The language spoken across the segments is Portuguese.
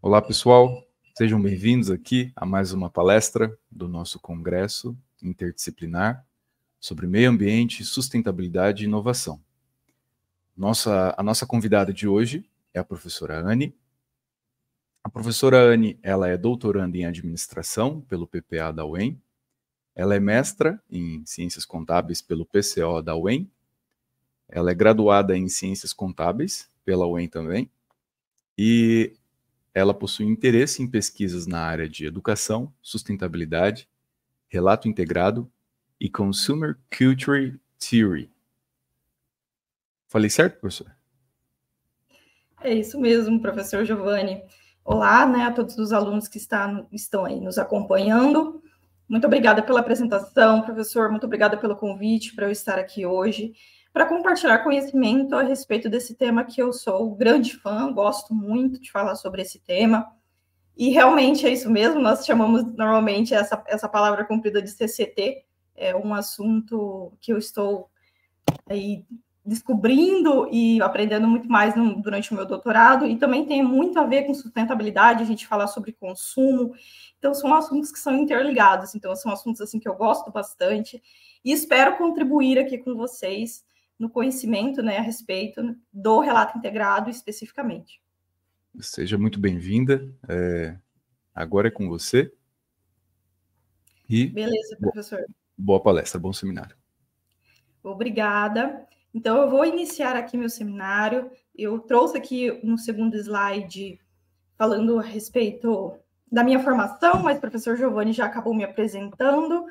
Olá, pessoal. Sejam bem-vindos aqui a mais uma palestra do nosso congresso interdisciplinar sobre meio ambiente, sustentabilidade e inovação. A nossa convidada de hoje é a professora Anne. A professora Anne, ela é doutoranda em administração pelo PPA da UEM. Ela é mestra em ciências contábeis pelo PCO da UEM. Ela é graduada em ciências contábeis pela UEM também. E ela possui interesse em pesquisas na área de educação, sustentabilidade, relato integrado e Consumer Culture Theory. Falei certo, professor? É isso mesmo, professor Giovanni. Olá, né, a todos os alunos que estão aí nos acompanhando. Muito obrigada pela apresentação, professor. Muito obrigada pelo convite para eu estar aqui hoje, para compartilhar conhecimento a respeito desse tema que eu sou grande fã, gosto muito de falar sobre esse tema. E realmente é isso mesmo, nós chamamos normalmente essa palavra comprida de CCT, é um assunto que eu estou aí descobrindo e aprendendo muito mais durante o meu doutorado, e também tem muito a ver com sustentabilidade, a gente fala sobre consumo, então são assuntos que são interligados, então são assuntos assim que eu gosto bastante, e espero contribuir aqui com vocês no conhecimento, né, a respeito do relato integrado especificamente. Seja muito bem-vinda, agora é com você. E beleza, professor. Boa palestra, bom seminário. Obrigada. Então, eu vou iniciar aqui meu seminário. Eu trouxe aqui no segundo slide falando a respeito da minha formação, mas o professor Giovanni já acabou me apresentando.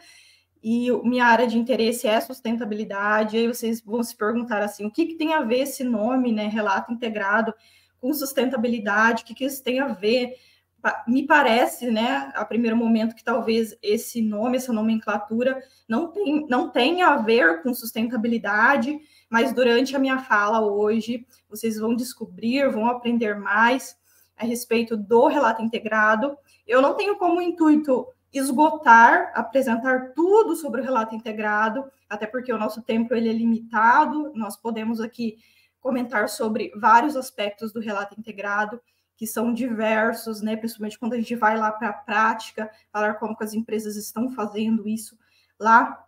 E minha área de interesse é sustentabilidade. E aí vocês vão se perguntar assim, o que tem a ver esse nome, né, relato integrado, com sustentabilidade? O que isso tem a ver? Me parece, né, a primeiro momento, que talvez esse nome, essa nomenclatura, não tem a ver com sustentabilidade, mas durante a minha fala hoje, vocês vão descobrir, vão aprender mais a respeito do relato integrado. Eu não tenho como intuito esgotar, apresentar tudo sobre o relato integrado, até porque o nosso tempo ele é limitado, nós podemos aqui comentar sobre vários aspectos do relato integrado, que são diversos, né? Principalmente quando a gente vai lá para a prática, falar como que as empresas estão fazendo isso lá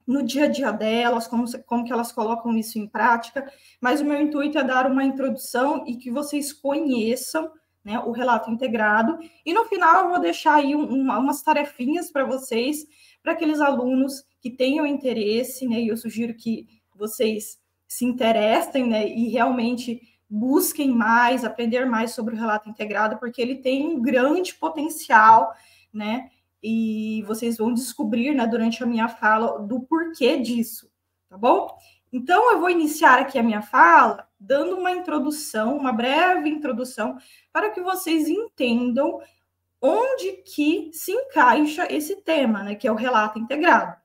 no dia a dia delas, como que elas colocam isso em prática, mas o meu intuito é dar uma introdução e que vocês conheçam, né, o relato integrado, e no final eu vou deixar aí umas tarefinhas para vocês, para aqueles alunos que tenham interesse, né, e eu sugiro que vocês se interessem, né, e realmente busquem mais, aprender mais sobre o relato integrado, porque ele tem um grande potencial, né, e vocês vão descobrir, né, durante a minha fala, do porquê disso, tá bom? Então, eu vou iniciar aqui a minha fala dando uma introdução, uma breve introdução, para que vocês entendam onde que se encaixa esse tema, né, que é o relato integrado.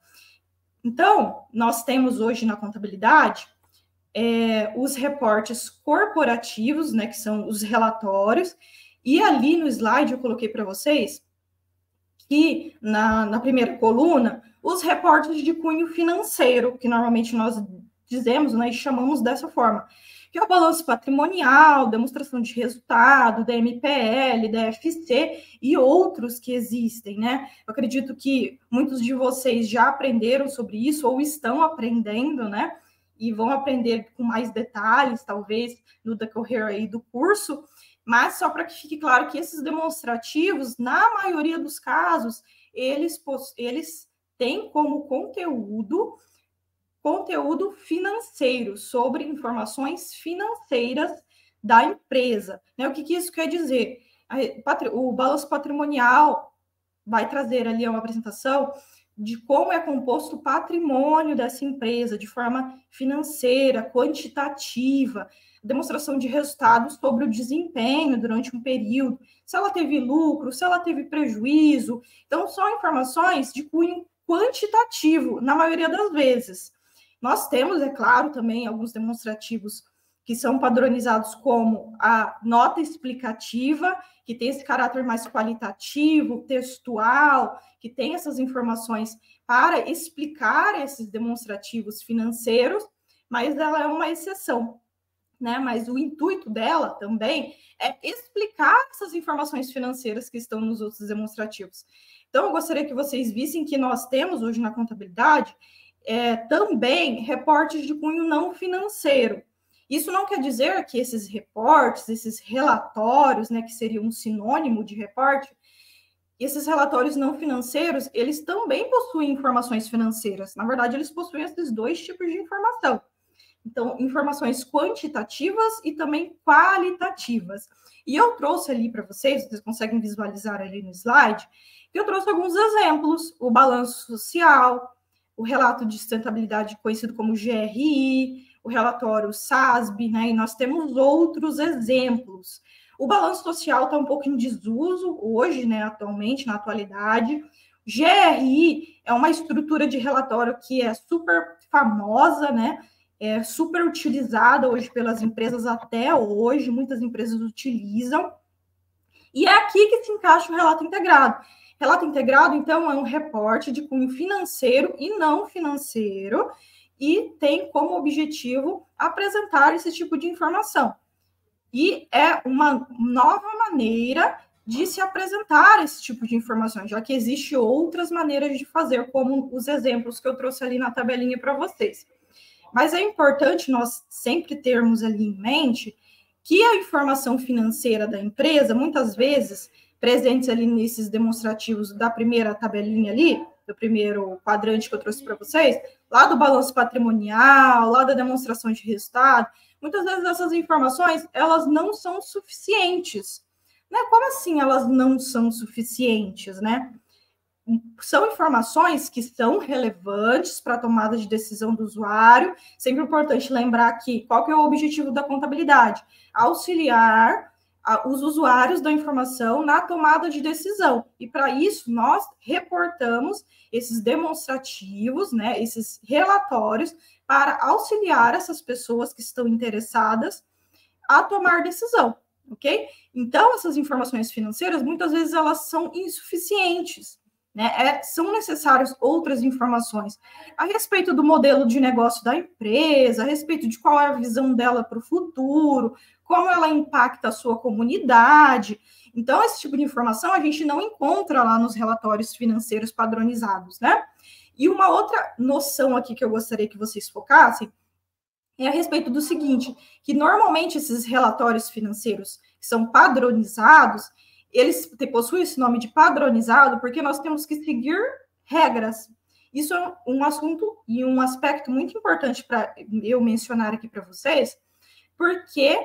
Então, nós temos hoje na contabilidade os reportes corporativos, né, que são os relatórios, e ali no slide eu coloquei para vocês que na primeira coluna, os reportes de cunho financeiro, que normalmente nós dizemos, né, e chamamos dessa forma, que é o balanço patrimonial, demonstração de resultado, da MPL, da FC e outros que existem, né? Eu acredito que muitos de vocês já aprenderam sobre isso ou estão aprendendo, né? E vão aprender com mais detalhes, talvez, no decorrer aí do curso, mas só para que fique claro que esses demonstrativos, na maioria dos casos, eles têm como conteúdo financeiro, sobre informações financeiras da empresa. Né? O que isso quer dizer? O balanço patrimonial vai trazer ali uma apresentação de como é composto o patrimônio dessa empresa, de forma financeira, quantitativa, demonstração de resultados sobre o desempenho durante um período, se ela teve lucro, se ela teve prejuízo. Então, são informações de cunho quantitativo, na maioria das vezes. Nós temos, é claro, também alguns demonstrativos que são padronizados como a nota explicativa, que tem esse caráter mais qualitativo, textual, que tem essas informações para explicar esses demonstrativos financeiros, mas ela é uma exceção. né? Mas o intuito dela também é explicar essas informações financeiras que estão nos outros demonstrativos. Então, eu gostaria que vocês vissem que nós temos hoje na contabilidade também reportes de cunho não financeiro. Isso não quer dizer que esses reportes, esses relatórios, né, que seriam um sinônimo de reporte, esses relatórios não financeiros, eles também possuem informações financeiras. Na verdade, eles possuem esses dois tipos de informação. Então, informações quantitativas e também qualitativas. E eu trouxe ali para vocês conseguem visualizar ali no slide, que eu trouxe alguns exemplos: o balanço social, o relato de sustentabilidade conhecido como GRI, o relatório SASB, né? E nós temos outros exemplos. O balanço social está um pouco em desuso hoje, né? Atualmente, na atualidade. GRI é uma estrutura de relatório que é super famosa, né? É super utilizada hoje pelas empresas até hoje, muitas empresas utilizam. E é aqui que se encaixa o relato integrado. Relato integrado, então, é um reporte de cunho financeiro e não financeiro e tem como objetivo apresentar esse tipo de informação. E é uma nova maneira de se apresentar esse tipo de informação, já que existem outras maneiras de fazer, como os exemplos que eu trouxe ali na tabelinha para vocês. Mas é importante nós sempre termos ali em mente que a informação financeira da empresa, muitas vezes, presentes ali nesses demonstrativos da primeira tabelinha ali, do primeiro quadrante que eu trouxe para vocês, lá do balanço patrimonial, lá da demonstração de resultado, muitas vezes essas informações, elas não são suficientes. Né? Como assim elas não são suficientes, né? São informações que são relevantes para a tomada de decisão do usuário. Sempre importante lembrar que qual que é o objetivo da contabilidade? Auxiliar os usuários da informação na tomada de decisão. E para isso, nós reportamos esses demonstrativos, né, esses relatórios, para auxiliar essas pessoas que estão interessadas a tomar decisão, ok? Então, essas informações financeiras, muitas vezes, elas são insuficientes. Né? São necessárias outras informações a respeito do modelo de negócio da empresa, a respeito de qual é a visão dela para o futuro, como ela impacta a sua comunidade. Então, esse tipo de informação a gente não encontra lá nos relatórios financeiros padronizados, né? E uma outra noção aqui que eu gostaria que vocês focassem é a respeito do seguinte, que normalmente esses relatórios financeiros que são padronizados, eles possuem esse nome de padronizado porque nós temos que seguir regras. Isso é um assunto e um aspecto muito importante para eu mencionar aqui para vocês, porque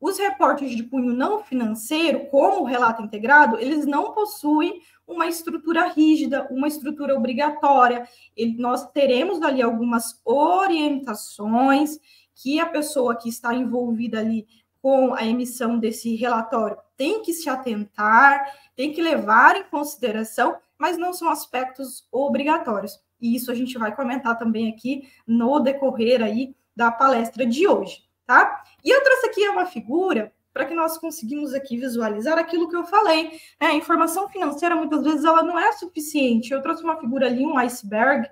os reportes de cunho não financeiro, como o relato integrado, eles não possuem uma estrutura rígida, uma estrutura obrigatória. Nós teremos ali algumas orientações que a pessoa que está envolvida ali com a emissão desse relatório tem que se atentar, tem que levar em consideração, mas não são aspectos obrigatórios. E isso a gente vai comentar também aqui no decorrer aí da palestra de hoje, tá? E eu trouxe aqui uma figura para que nós conseguimos aqui visualizar aquilo que eu falei. A informação financeira, muitas vezes, ela não é suficiente. Eu trouxe uma figura ali, um iceberg,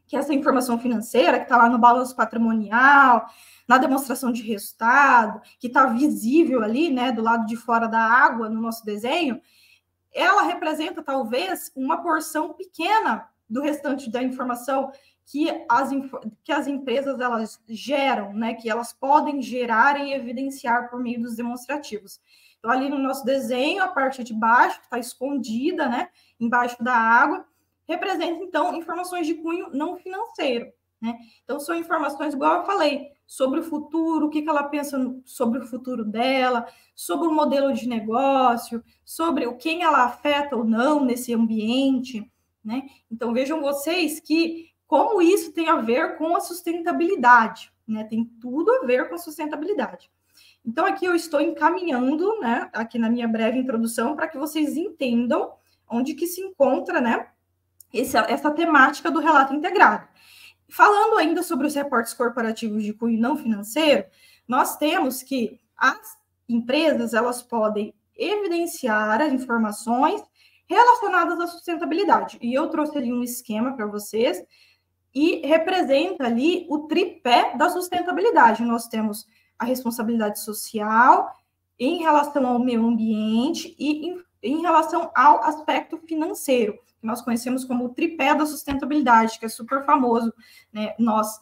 que é essa informação financeira que está lá no balanço patrimonial, na demonstração de resultado, que está visível ali, né, do lado de fora da água no nosso desenho, ela representa talvez uma porção pequena do restante da informação que as empresas elas geram, né, que elas podem gerar e evidenciar por meio dos demonstrativos. Então, ali no nosso desenho, a parte de baixo, que está escondida, né, embaixo da água, representa, então, informações de cunho não financeiro. Né? Então, são informações, igual eu falei, sobre o futuro, o que ela pensa sobre o futuro dela, sobre o modelo de negócio, sobre quem ela afeta ou não nesse ambiente. Né? Então, vejam vocês que como isso tem a ver com a sustentabilidade. Né? Tem tudo a ver com a sustentabilidade. Então, aqui eu estou encaminhando, né, aqui na minha breve introdução, para que vocês entendam onde que se encontra, né, essa temática do relato integrado. Falando ainda sobre os reportes corporativos de cunho não financeiro, nós temos que as empresas elas podem evidenciar as informações relacionadas à sustentabilidade. E eu trouxe ali um esquema para vocês e representa ali o tripé da sustentabilidade. Nós temos a responsabilidade social, em relação ao meio ambiente e em relação ao aspecto financeiro, que nós conhecemos como o tripé da sustentabilidade, que é super famoso, né? Nós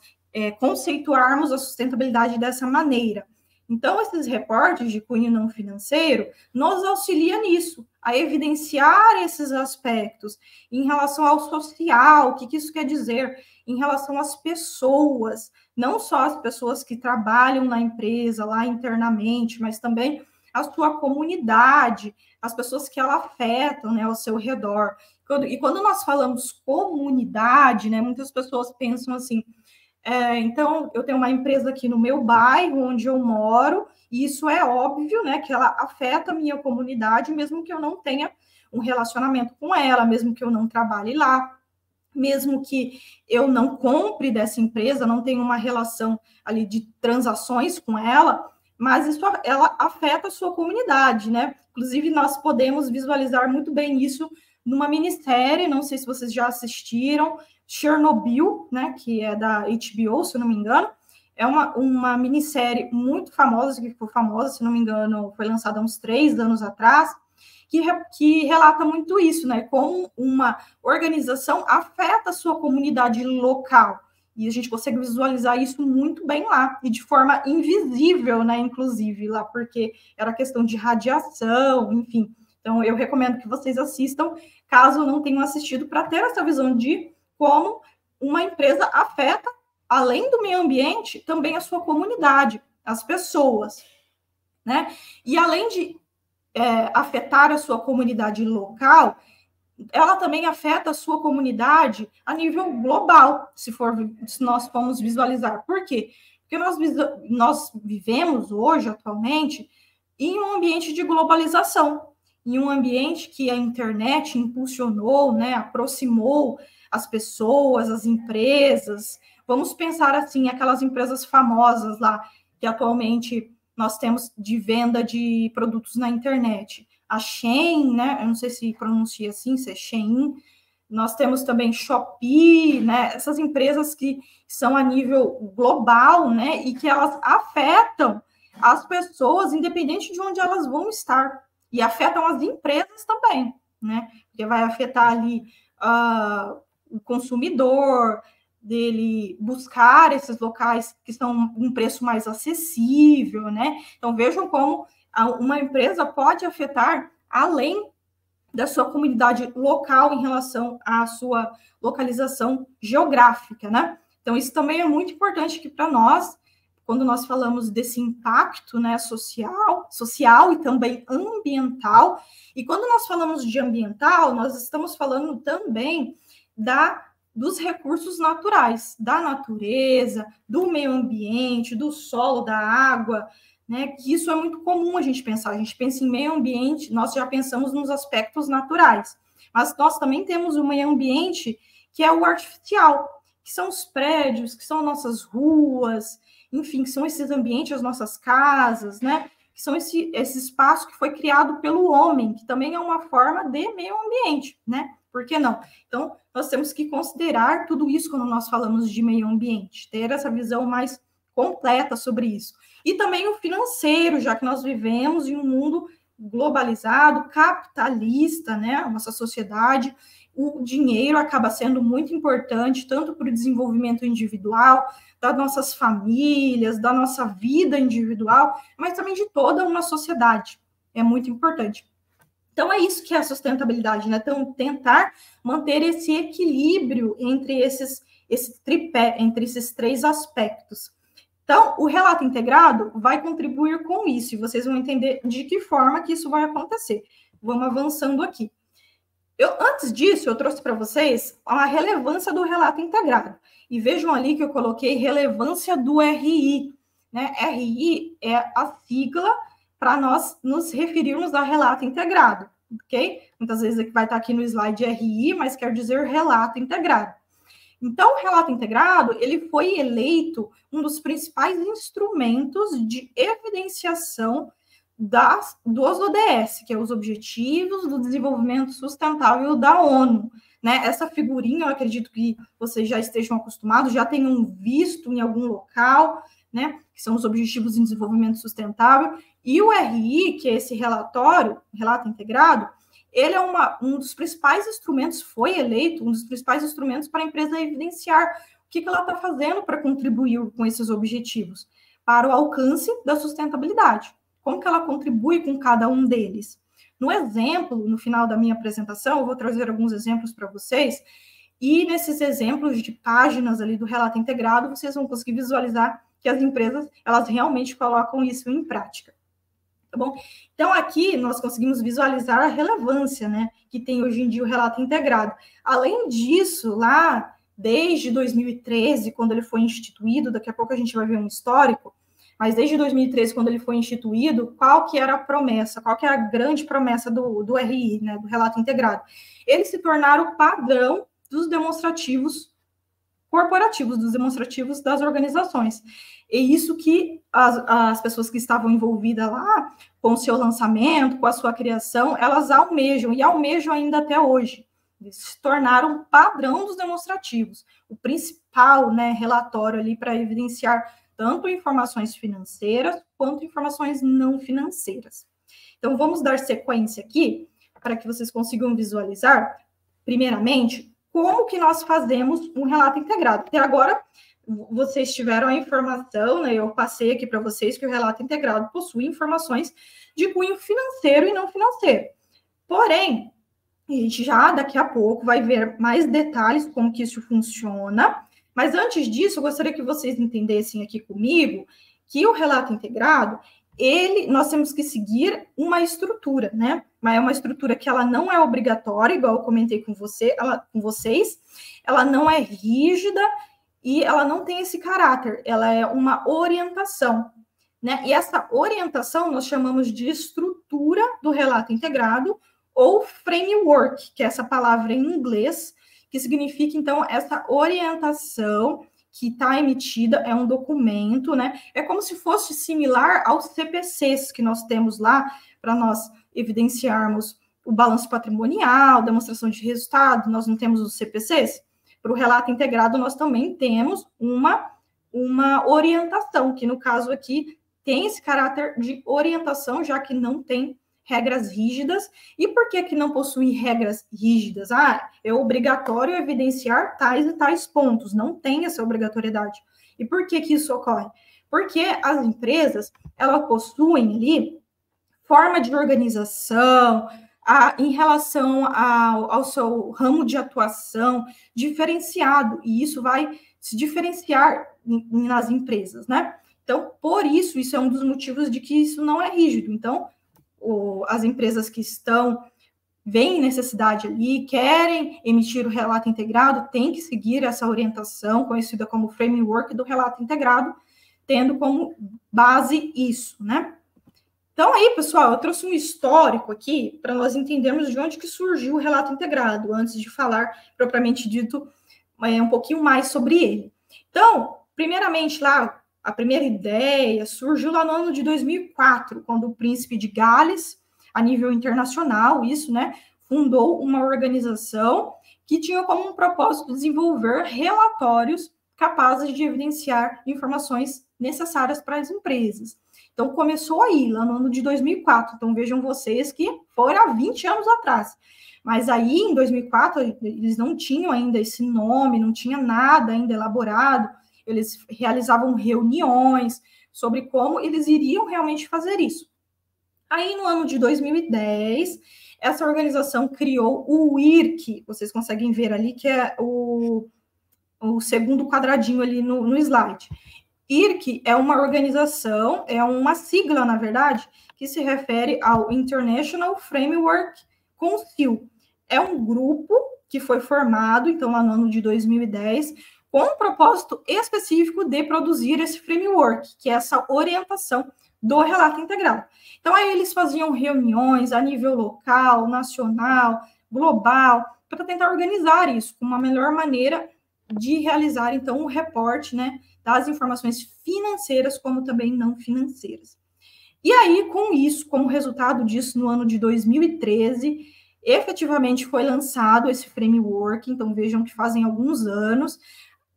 conceituarmos a sustentabilidade dessa maneira. Então, esses reportes de cunho não financeiro nos auxiliam nisso, a evidenciar esses aspectos em relação ao social, o que isso quer dizer, em relação às pessoas, não só as pessoas que trabalham na empresa, lá internamente, mas também a sua comunidade, as pessoas que ela afetam, né, ao seu redor. E quando nós falamos comunidade, né, muitas pessoas pensam assim, então, eu tenho uma empresa aqui no meu bairro, onde eu moro, e isso é óbvio, né, que ela afeta a minha comunidade, mesmo que eu não tenha um relacionamento com ela, mesmo que eu não trabalhe lá, mesmo que eu não compre dessa empresa, não tenha uma relação ali de transações com ela, mas isso ela afeta a sua comunidade, né? Inclusive, nós podemos visualizar muito bem isso numa minissérie, não sei se vocês já assistiram, Chernobyl, né, que é da HBO, se eu não me engano, é uma minissérie muito famosa, que ficou famosa, se não me engano, foi lançada há uns 3 anos atrás, que relata muito isso, né, como uma organização afeta a sua comunidade local, e a gente consegue visualizar isso muito bem lá, e de forma invisível, né, inclusive, lá, porque era questão de radiação, enfim. Então, eu recomendo que vocês assistam, caso não tenham assistido, para ter essa visão de como uma empresa afeta, além do meio ambiente, também a sua comunidade, as pessoas, né? E além de afetar a sua comunidade local, ela também afeta a sua comunidade a nível global, se nós formos visualizar. Por quê? Porque nós vivemos hoje, atualmente, em um ambiente de globalização, em um ambiente que a internet impulsionou, né, aproximou as pessoas, as empresas. Vamos pensar assim, aquelas empresas famosas lá, que atualmente nós temos de venda de produtos na internet. A Shein, né, eu não sei se pronuncia assim, se é Shein. Nós temos também Shopee, né, essas empresas que são a nível global, né, e que elas afetam as pessoas, independente de onde elas vão estar. E afetam as empresas também, né, porque vai afetar ali o consumidor, dele buscar esses locais que são um preço mais acessível, né? Então, vejam como uma empresa pode afetar além da sua comunidade local em relação à sua localização geográfica, né? Então, isso também é muito importante que para nós, quando nós falamos desse impacto, né, social e também ambiental, e quando nós falamos de ambiental, nós estamos falando também dos recursos naturais, da natureza, do meio ambiente, do solo, da água, né? Que isso é muito comum a gente pensar. A gente pensa em meio ambiente, nós já pensamos nos aspectos naturais, mas nós também temos o meio ambiente que é o artificial, que são os prédios, que são nossas ruas, enfim, que são esses ambientes, as nossas casas, né? Que são esse espaço que foi criado pelo homem, que também é uma forma de meio ambiente, né? Por que não? Então, nós temos que considerar tudo isso quando nós falamos de meio ambiente, ter essa visão mais completa sobre isso. E também o financeiro, já que nós vivemos em um mundo globalizado, capitalista, né? A nossa sociedade, o dinheiro acaba sendo muito importante, tanto para o desenvolvimento individual, das nossas famílias, da nossa vida individual, mas também de toda uma sociedade. É muito importante. Então, é isso que é a sustentabilidade, né? Então, tentar manter esse equilíbrio entre esse tripé, entre esses 3 aspectos. Então, o relato integrado vai contribuir com isso, e vocês vão entender de que forma que isso vai acontecer. Vamos avançando aqui. Antes disso, eu trouxe para vocês a relevância do relato integrado. E vejam ali que eu coloquei relevância do RI. Né? RI é a sigla para nós nos referirmos a relato integrado, ok? Muitas vezes vai estar aqui no slide RI, mas quer dizer relato integrado. Então, o relato integrado, ele foi eleito um dos principais instrumentos de evidenciação dos ODS, que é os Objetivos do Desenvolvimento Sustentável da ONU. Né? Essa figurinha, eu acredito que vocês já estejam acostumados, já tenham visto em algum local, né? Que que são os Objetivos de Desenvolvimento Sustentável, e o RI, que é esse relatório, relato integrado, ele é um dos principais instrumentos, foi eleito um dos principais instrumentos para a empresa evidenciar o que ela está fazendo para contribuir com esses objetivos, para o alcance da sustentabilidade. Como que ela contribui com cada um deles? No exemplo, no final da minha apresentação, eu vou trazer alguns exemplos para vocês, e nesses exemplos de páginas ali do relato integrado, vocês vão conseguir visualizar que as empresas, elas realmente colocam isso em prática. Tá bom? Então, aqui nós conseguimos visualizar a relevância, né, que tem hoje em dia o relato integrado. Além disso, lá desde 2013, quando ele foi instituído, daqui a pouco a gente vai ver um histórico, mas desde 2013, quando ele foi instituído, qual que era a promessa, qual que era a grande promessa do RI, né, do relato integrado? Ele se tornar o padrão dos demonstrativos corporativos, dos demonstrativos das organizações. E isso que as pessoas que estavam envolvidas lá, com o seu lançamento, com a sua criação, elas almejam, e almejam ainda até hoje. Eles se tornaram o padrão dos demonstrativos, o principal, né, relatório ali para evidenciar tanto informações financeiras quanto informações não financeiras. Então, vamos dar sequência aqui, para que vocês consigam visualizar, primeiramente, como que nós fazemos um relato integrado. Até agora, vocês tiveram a informação, né, eu passei aqui para vocês que o relato integrado possui informações de cunho financeiro e não financeiro. Porém, a gente já daqui a pouco vai ver mais detalhes como que isso funciona, mas antes disso, eu gostaria que vocês entendessem aqui comigo que o relato integrado, nós temos que seguir uma estrutura, né? Mas é uma estrutura que ela não é obrigatória, igual eu comentei com vocês, ela não é rígida e ela não tem esse caráter, ela é uma orientação, né? E essa orientação nós chamamos de estrutura do relato integrado ou framework, que é essa palavra em inglês, que significa, então, essa orientação que está emitida, é um documento, né? É como se fosse similar aos CPCs que nós temos lá, para nós evidenciarmos o balanço patrimonial, demonstração de resultado, nós não temos os CPCs? Para o relato integrado, nós também temos uma orientação, que no caso aqui tem esse caráter de orientação, já que não tem regras rígidas. E por que não possui regras rígidas? É obrigatório evidenciar tais e tais pontos, não tem essa obrigatoriedade. E por que isso ocorre? Porque as empresas, elas possuem ali forma de organização, em relação ao seu ramo de atuação diferenciado, e isso vai se diferenciar nas empresas, né? Então, por isso é um dos motivos de que isso não é rígido. Então, as empresas que veem necessidade ali, querem emitir o relato integrado, tem que seguir essa orientação, conhecida como framework do relato integrado, tendo como base isso, né? Então, aí, pessoal, eu trouxe um histórico aqui para nós entendermos de onde que surgiu o relato integrado, antes de falar, propriamente dito, um pouquinho mais sobre ele. Então, primeiramente, lá, a primeira ideia surgiu lá no ano de 2004, quando o príncipe de Gales, a nível internacional, né, fundou uma organização que tinha como propósito desenvolver relatórios capazes de evidenciar informações necessárias para as empresas. Então, começou aí, lá no ano de 2004. Então, vejam vocês que foi há 20 anos atrás. Mas aí, em 2004, eles não tinham ainda esse nome, não tinha nada ainda elaborado. Eles realizavam reuniões sobre como eles iriam realmente fazer isso. Aí, no ano de 2010, essa organização criou o IRC, vocês conseguem ver ali, que é o segundo quadradinho ali no slide. IRC é uma organização, é uma sigla, na verdade, que se refere ao International Framework Council. É um grupo que foi formado, então, lá no ano de 2010, com um propósito específico de produzir esse framework, que é essa orientação do relato integrado. Então, aí eles faziam reuniões a nível local, nacional, global, para tentar organizar isso com uma melhor maneira de realizar, então, o reporte, né, das informações financeiras, como também não financeiras. E aí, com isso, como resultado disso, no ano de 2013, efetivamente foi lançado esse framework, então vejam que fazem alguns anos,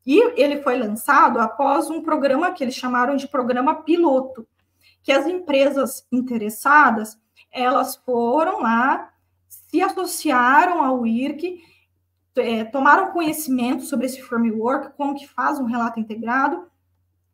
E ele foi lançado após um programa que eles chamaram de programa piloto, que as empresas interessadas, elas foram lá, se associaram ao IRC, tomaram conhecimento sobre esse framework, como que faz um relato integrado,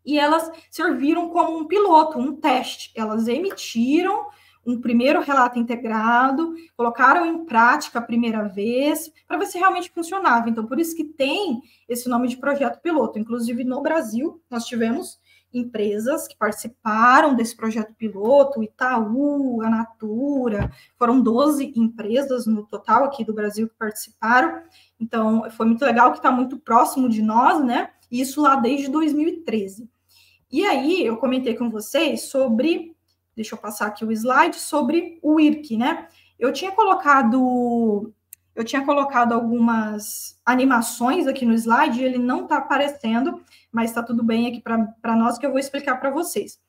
e elas serviram como um piloto, um teste. Elas emitiram um primeiro relato integrado, colocaram em prática a primeira vez, para ver se realmente funcionava. Então, por isso que tem esse nome de projeto piloto. Inclusive, no Brasil, nós tivemos empresas que participaram desse projeto piloto, o Itaú, a Natura, foram 12 empresas no total aqui do Brasil que participaram. Então, foi muito legal, que está muito próximo de nós, né? Isso lá desde 2013. E aí, eu comentei com vocês sobre... Deixa eu passar aqui o slide sobre o IRC, né? Eu tinha colocado algumas animações aqui no slide, ele não está aparecendo, mas está tudo bem aqui para nós, que eu vou explicar para vocês.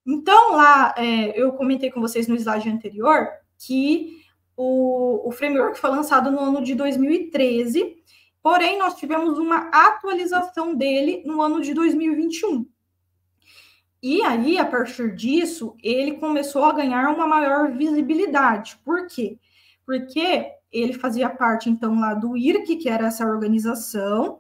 Então, lá, eu comentei com vocês no slide anterior que o framework foi lançado no ano de 2013, porém, nós tivemos uma atualização dele no ano de 2021. E aí, a partir disso, ele começou a ganhar uma maior visibilidade. Por quê? Porque ele fazia parte, então, lá do IRC, que era essa organização,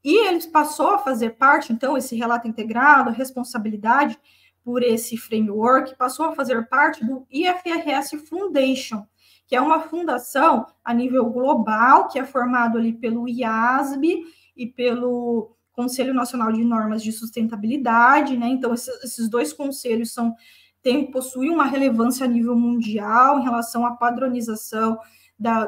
e ele passou a fazer parte, então, esse relato integrado, a responsabilidade por esse framework, passou a fazer parte do IFRS Foundation, que é uma fundação a nível global, que é formado ali pelo IASB e pelo Conselho Nacional de Normas de Sustentabilidade, né? Então, esses dois conselhos possuem uma relevância a nível mundial em relação à padronização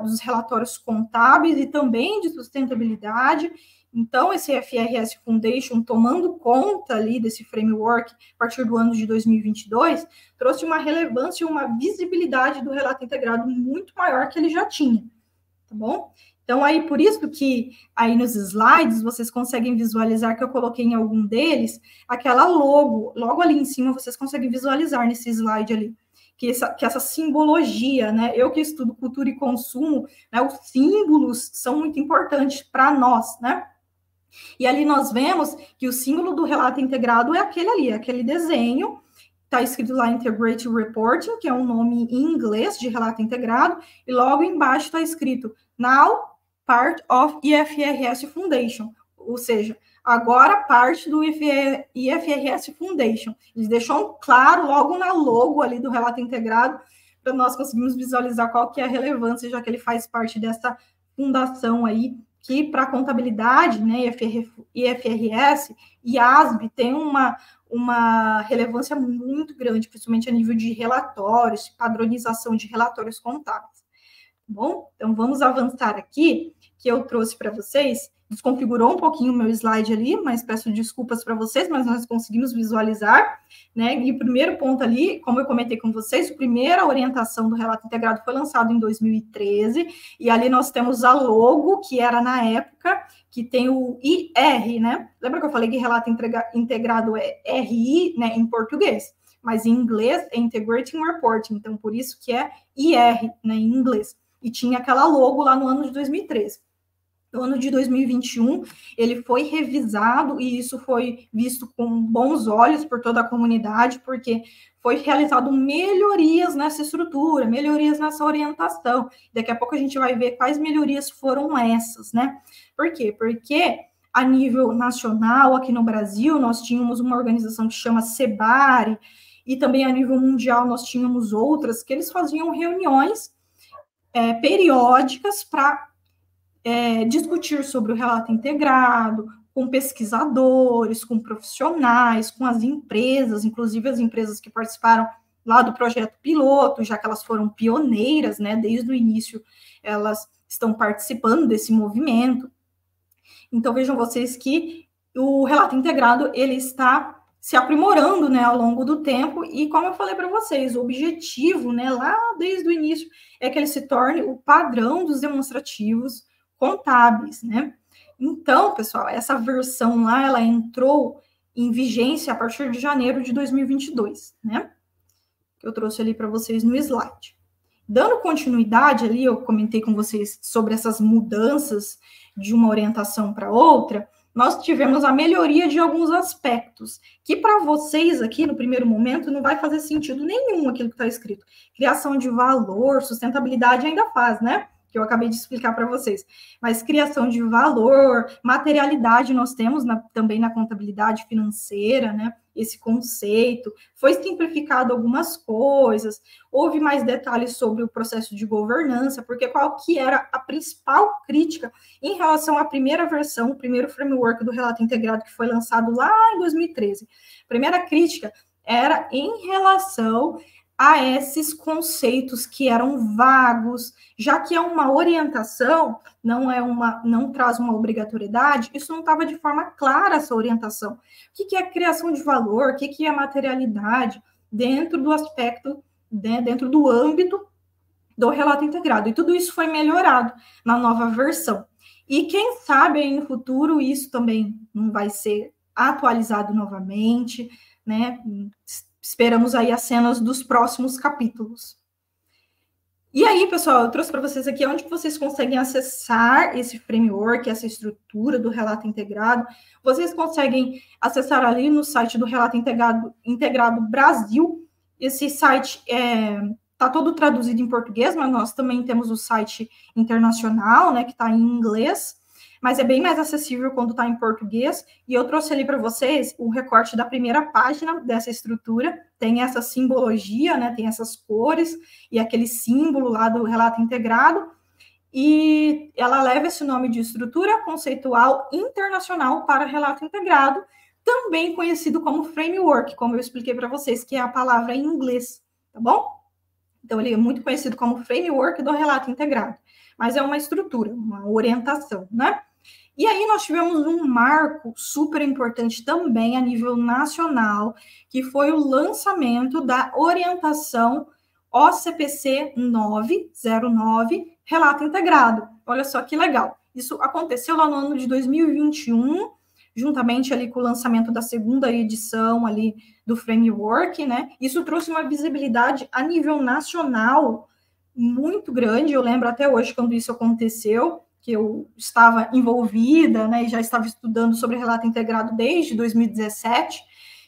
dos relatórios contábeis e também de sustentabilidade. Então, esse FRS Foundation, tomando conta ali desse framework a partir do ano de 2022, trouxe uma relevância e uma visibilidade do relato integrado muito maior que ele já tinha, tá bom? Então, aí, por isso que aí nos slides vocês conseguem visualizar que eu coloquei em algum deles aquela logo ali em cima, vocês conseguem visualizar nesse slide ali, que essa simbologia, né? Eu que estudo cultura e consumo, né? Os símbolos são muito importantes para nós, né? E ali nós vemos que o símbolo do relato integrado é aquele ali, aquele desenho, está escrito lá Integrated Reporting, que é um nome em inglês de relato integrado, e logo embaixo está escrito Now Part of IFRS Foundation, ou seja, agora parte do IFRS Foundation. Eles deixam claro logo na logo ali do relato integrado, para nós conseguirmos visualizar qual que é a relevância, já que ele faz parte dessa fundação aí, que para a contabilidade, né, IFRS e ASB tem uma relevância muito grande, principalmente a nível de relatórios, padronização de relatórios contábeis. Bom, então vamos avançar aqui, que eu trouxe para vocês, desconfigurou um pouquinho o meu slide ali, mas peço desculpas para vocês, mas nós conseguimos visualizar, né? E o primeiro ponto ali, como eu comentei com vocês, a primeira orientação do relato integrado foi lançado em 2013, e ali nós temos a logo, que era na época, que tem o IR, né? Lembra que eu falei que relato integrado é RI, né, em português? Mas em inglês é Integrating Reporting, então por isso que é IR, né, em inglês. E tinha aquela logo lá no ano de 2013. No ano de 2021, ele foi revisado e isso foi visto com bons olhos por toda a comunidade, porque foi realizado melhorias nessa estrutura, melhorias nessa orientação. Daqui a pouco a gente vai ver quais melhorias foram essas, né? Por quê? Porque a nível nacional, aqui no Brasil, nós tínhamos uma organização que chama SEBARE, e também a nível mundial nós tínhamos outras, que eles faziam reuniões periódicas para discutir sobre o relato integrado, com pesquisadores, com profissionais, com as empresas, inclusive as empresas que participaram lá do projeto piloto, já que elas foram pioneiras, né, desde o início, elas estão participando desse movimento. Então, vejam vocês que o relato integrado, ele está se aprimorando, né, ao longo do tempo, e como eu falei para vocês, o objetivo, né, lá desde o início, é que ele se torne o padrão dos demonstrativos contábeis, né? Então, pessoal, essa versão lá, ela entrou em vigência a partir de janeiro de 2022, né? Que eu trouxe ali para vocês no slide. Dando continuidade ali, eu comentei com vocês sobre essas mudanças de uma orientação para outra, nós tivemos a melhoria de alguns aspectos, que para vocês aqui, no primeiro momento, não vai fazer sentido nenhum aquilo que está escrito. Criação de valor, sustentabilidade ainda faz, né? Que eu acabei de explicar para vocês. Mas criação de valor, materialidade nós temos também na contabilidade financeira, né? Esse conceito. Foi simplificado algumas coisas, houve mais detalhes sobre o processo de governança, porque qual que era a principal crítica em relação à primeira versão, o primeiro framework do relato integrado que foi lançado lá em 2013. A primeira crítica era em relação a esses conceitos que eram vagos, já que é uma orientação, não traz uma obrigatoriedade, isso não estava de forma clara essa orientação. O que é criação de valor, o que é materialidade, dentro do aspecto, né, dentro do âmbito do relato integrado. E tudo isso foi melhorado na nova versão. E quem sabe aí no futuro isso também não vai ser atualizado novamente, né? Esperamos aí as cenas dos próximos capítulos. E aí, pessoal, eu trouxe para vocês aqui onde vocês conseguem acessar esse framework, essa estrutura do relato integrado. Vocês conseguem acessar ali no site do Relato Integrado Brasil. Esse site está todo traduzido em português, mas nós também temos o site internacional, né, que está em inglês, mas é bem mais acessível quando está em português, e eu trouxe ali para vocês o recorte da primeira página dessa estrutura, tem essa simbologia, né, tem essas cores, e aquele símbolo lá do relato integrado, e ela leva esse nome de Estrutura Conceitual Internacional para Relato Integrado, também conhecido como Framework, como eu expliquei para vocês, que é a palavra em inglês, tá bom? Então, ele é muito conhecido como Framework do Relato Integrado, mas é uma estrutura, uma orientação, né? E aí nós tivemos um marco super importante também a nível nacional, que foi o lançamento da orientação OCPC 909, Relato Integrado. Olha só que legal. Isso aconteceu lá no ano de 2021, juntamente ali com o lançamento da segunda edição ali do framework, né? Isso trouxe uma visibilidade a nível nacional muito grande. Eu lembro até hoje quando isso aconteceu, que eu estava envolvida, né, e já estava estudando sobre relato integrado desde 2017,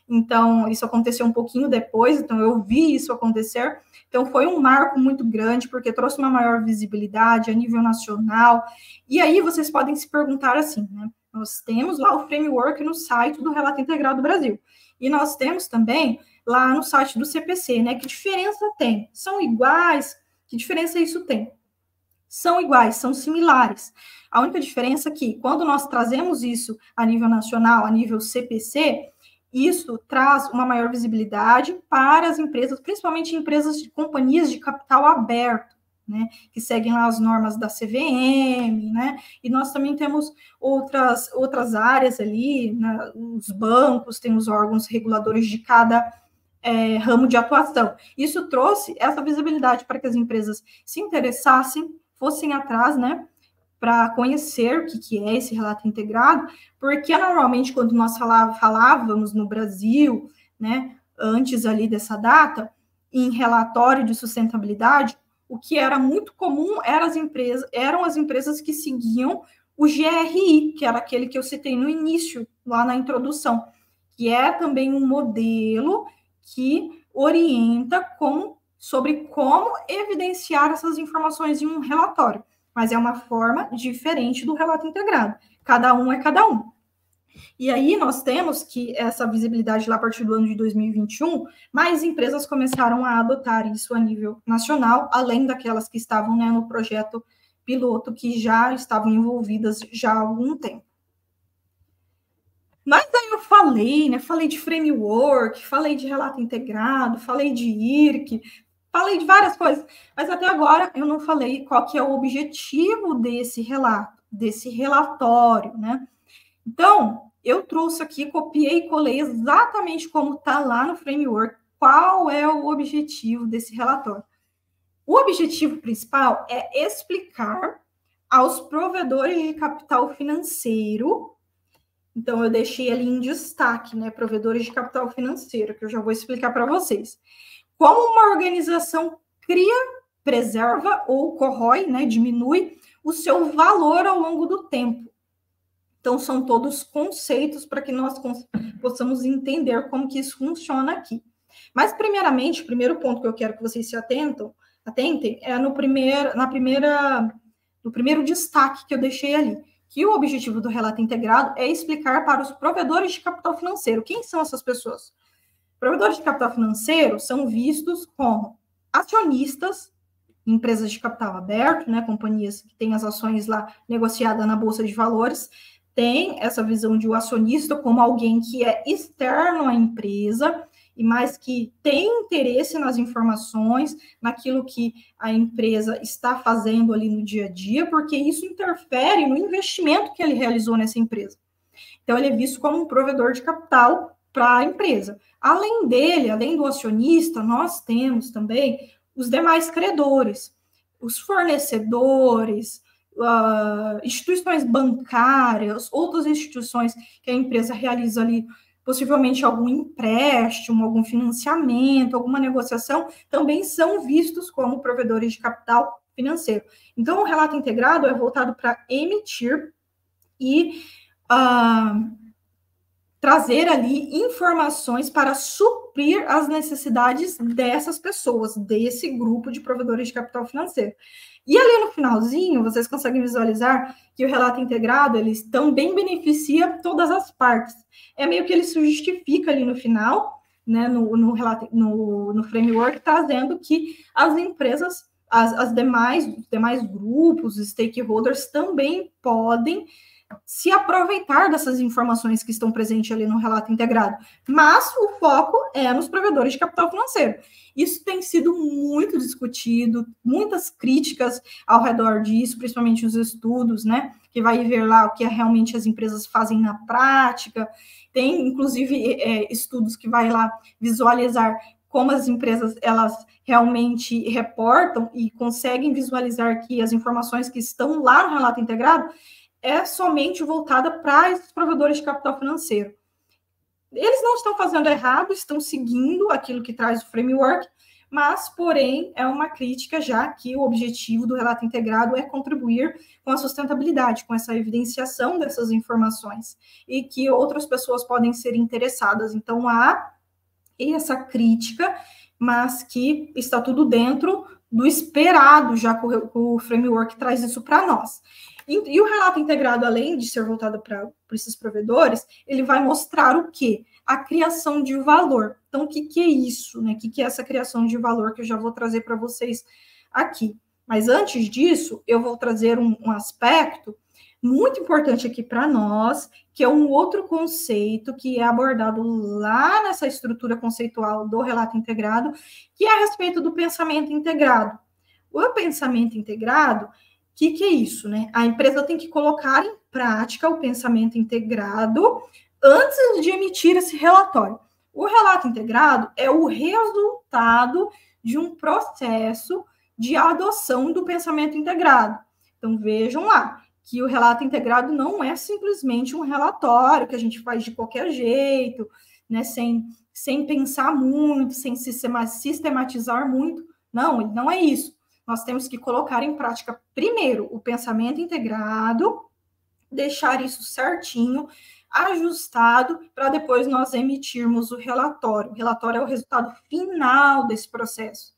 então isso aconteceu um pouquinho depois, então eu vi isso acontecer, então foi um marco muito grande, porque trouxe uma maior visibilidade a nível nacional, e aí vocês podem se perguntar assim, né, nós temos lá o framework no site do Relato Integrado Brasil, e nós temos também lá no site do CPC, né, que diferença tem? São iguais? Que diferença isso tem? São iguais, são similares. A única diferença é que, quando nós trazemos isso a nível nacional, a nível CPC, isso traz uma maior visibilidade para as empresas, principalmente empresas de companhias de capital aberto, né, que seguem lá as normas da CVM, né, e nós também temos outras áreas ali, né, os bancos, tem os órgãos reguladores de cada ramo de atuação. Isso trouxe essa visibilidade para que as empresas se interessassem, fossem atrás, né, para conhecer o que é esse relato integrado, porque normalmente quando nós falávamos no Brasil, né, antes ali dessa data, em relatório de sustentabilidade, o que era muito comum eram as empresas que seguiam o GRI, que era aquele que eu citei no início, lá na introdução, que é também um modelo que orienta sobre como evidenciar essas informações em um relatório, mas é uma forma diferente do relato integrado. Cada um é cada um. E aí nós temos que essa visibilidade lá a partir do ano de 2021, mais empresas começaram a adotar isso a nível nacional, além daquelas que estavam, né, no projeto piloto, que já estavam envolvidas já há algum tempo. Mas aí eu falei, né? Falei de framework, falei de relato integrado, falei de IRC, falei de várias coisas, mas até agora eu não falei qual que é o objetivo desse relato, desse relatório, né? Então, eu trouxe aqui, copiei e colei exatamente como está lá no framework, qual é o objetivo desse relatório. O objetivo principal é explicar aos provedores de capital financeiro. Então, eu deixei ali em destaque, né, provedores de capital financeiro, que eu já vou explicar para vocês. Como uma organização cria, preserva ou corrói, né, diminui o seu valor ao longo do tempo. Então, são todos conceitos para que nós possamos entender como que isso funciona aqui. Mas, primeiramente, o primeiro ponto que eu quero que vocês se atentem é no primeiro destaque que eu deixei ali, que o objetivo do relato integrado é explicar para os provedores de capital financeiro. Quem são essas pessoas? Provedores de capital financeiro são vistos como acionistas, empresas de capital aberto, né, companhias que têm as ações lá negociadas na Bolsa de Valores, tem essa visão de o acionista como alguém que é externo à empresa, e mais que tem interesse nas informações, naquilo que a empresa está fazendo ali no dia a dia, porque isso interfere no investimento que ele realizou nessa empresa. Então, ele é visto como um provedor de capital para a empresa. Além dele, além do acionista, nós temos também os demais credores, os fornecedores, instituições bancárias, outras instituições que a empresa realiza ali, possivelmente algum empréstimo, algum financiamento, alguma negociação, também são vistos como provedores de capital financeiro. Então, o relato integrado é voltado para emitir e trazer ali informações para suprir as necessidades dessas pessoas, desse grupo de provedores de capital financeiro. E ali no finalzinho, vocês conseguem visualizar que o relato integrado, ele também beneficia todas as partes. É meio que ele se justifica ali no final, né, no framework, trazendo que as empresas, os demais grupos, stakeholders, também podem se aproveitar dessas informações que estão presentes ali no relato integrado. Mas o foco é nos provedores de capital financeiro. Isso tem sido muito discutido, muitas críticas ao redor disso, principalmente os estudos, né? Que vai ver lá o que realmente as empresas fazem na prática. Tem, inclusive, estudos que vai lá visualizar como as empresas, elas realmente reportam e conseguem visualizar que as informações que estão lá no relato integrado é somente voltada para esses provedores de capital financeiro. Eles não estão fazendo errado, estão seguindo aquilo que traz o framework, mas, porém, é uma crítica, já que o objetivo do relato integrado é contribuir com a sustentabilidade, com essa evidenciação dessas informações, e que outras pessoas podem ser interessadas. Então, há essa crítica, mas que está tudo dentro do esperado, já que o framework traz isso para nós. E o relato integrado, além de ser voltado para esses provedores, ele vai mostrar o quê? A criação de valor. Então, o que é isso, né? O que é essa criação de valor que eu já vou trazer para vocês aqui? Mas antes disso, eu vou trazer um aspecto muito importante aqui para nós, que é um outro conceito que é abordado lá nessa estrutura conceitual do relato integrado, que é a respeito do pensamento integrado. O pensamento integrado, o que é isso, né? A empresa tem que colocar em prática o pensamento integrado antes de emitir esse relatório. O relato integrado é o resultado de um processo de adoção do pensamento integrado. Então, vejam lá, que o relato integrado não é simplesmente um relatório que a gente faz de qualquer jeito, né, sem pensar muito, sem sistematizar muito. Não, ele não é isso. Nós temos que colocar em prática, primeiro, o pensamento integrado, deixar isso certinho, ajustado, para depois nós emitirmos o relatório. O relatório é o resultado final desse processo.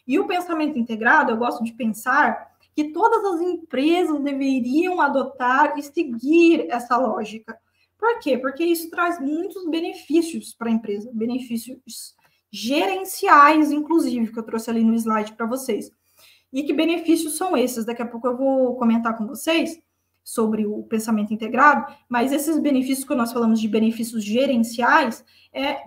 E o pensamento integrado, eu gosto de pensar que todas as empresas deveriam adotar e seguir essa lógica. Por quê? Porque isso traz muitos benefícios para a empresa, benefícios gerenciais, inclusive, que eu trouxe ali no slide para vocês. E que benefícios são esses? Daqui a pouco eu vou comentar com vocês sobre o pensamento integrado, mas esses benefícios que nós falamos de benefícios gerenciais,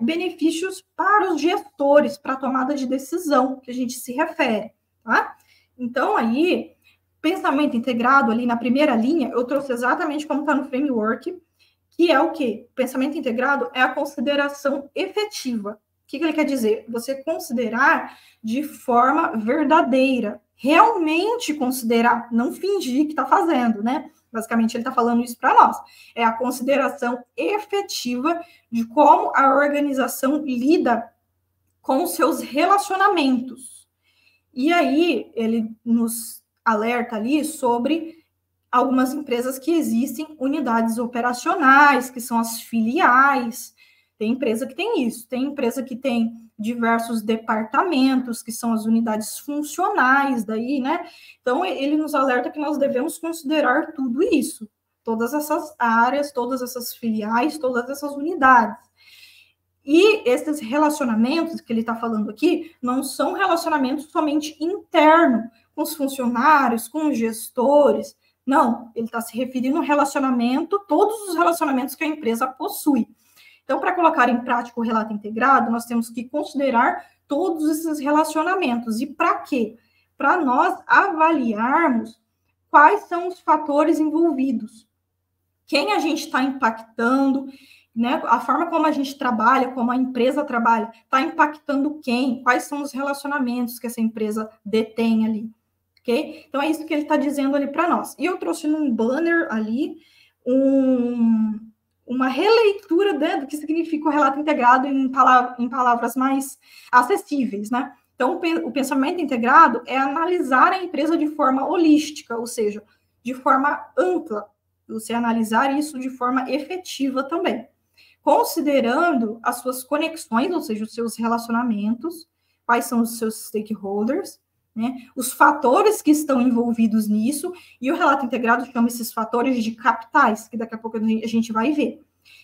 benefícios para os gestores, para a tomada de decisão, que a gente se refere, tá? Então, aí, pensamento integrado ali na primeira linha, eu trouxe exatamente como está no framework, que é o quê? Pensamento integrado é a consideração efetiva. O que ele quer dizer? Você considerar de forma verdadeira, realmente considerar, não fingir que está fazendo, né? Basicamente, ele está falando isso para nós. É a consideração efetiva de como a organização lida com os seus relacionamentos. E aí, ele nos alerta ali sobre algumas empresas que existem unidades operacionais, que são as filiais. Tem empresa que tem isso, tem empresa que tem diversos departamentos, que são as unidades funcionais daí, né? Então, ele nos alerta que nós devemos considerar tudo isso, todas essas áreas, todas essas filiais, todas essas unidades. E esses relacionamentos que ele está falando aqui não são relacionamentos somente internos, com os funcionários, com os gestores. Não, ele está se referindo ao relacionamento, todos os relacionamentos que a empresa possui. Então, para colocar em prática o relato integrado, nós temos que considerar todos esses relacionamentos. E para quê? Para nós avaliarmos quais são os fatores envolvidos, quem a gente está impactando, né? A forma como a gente trabalha, como a empresa trabalha, está impactando quem? Quais são os relacionamentos que essa empresa detém ali, ok? Então, é isso que ele está dizendo ali para nós. E eu trouxe num banner ali uma releitura do que significa o relato integrado em palavras mais acessíveis, né? Então, o pensamento integrado é analisar a empresa de forma holística, ou seja, de forma ampla, você analisar isso de forma efetiva também, considerando as suas conexões, ou seja, os seus relacionamentos, quais são os seus stakeholders, né, os fatores que estão envolvidos nisso, e o relato integrado chama esses fatores de capitais, que daqui a pouco a gente vai ver,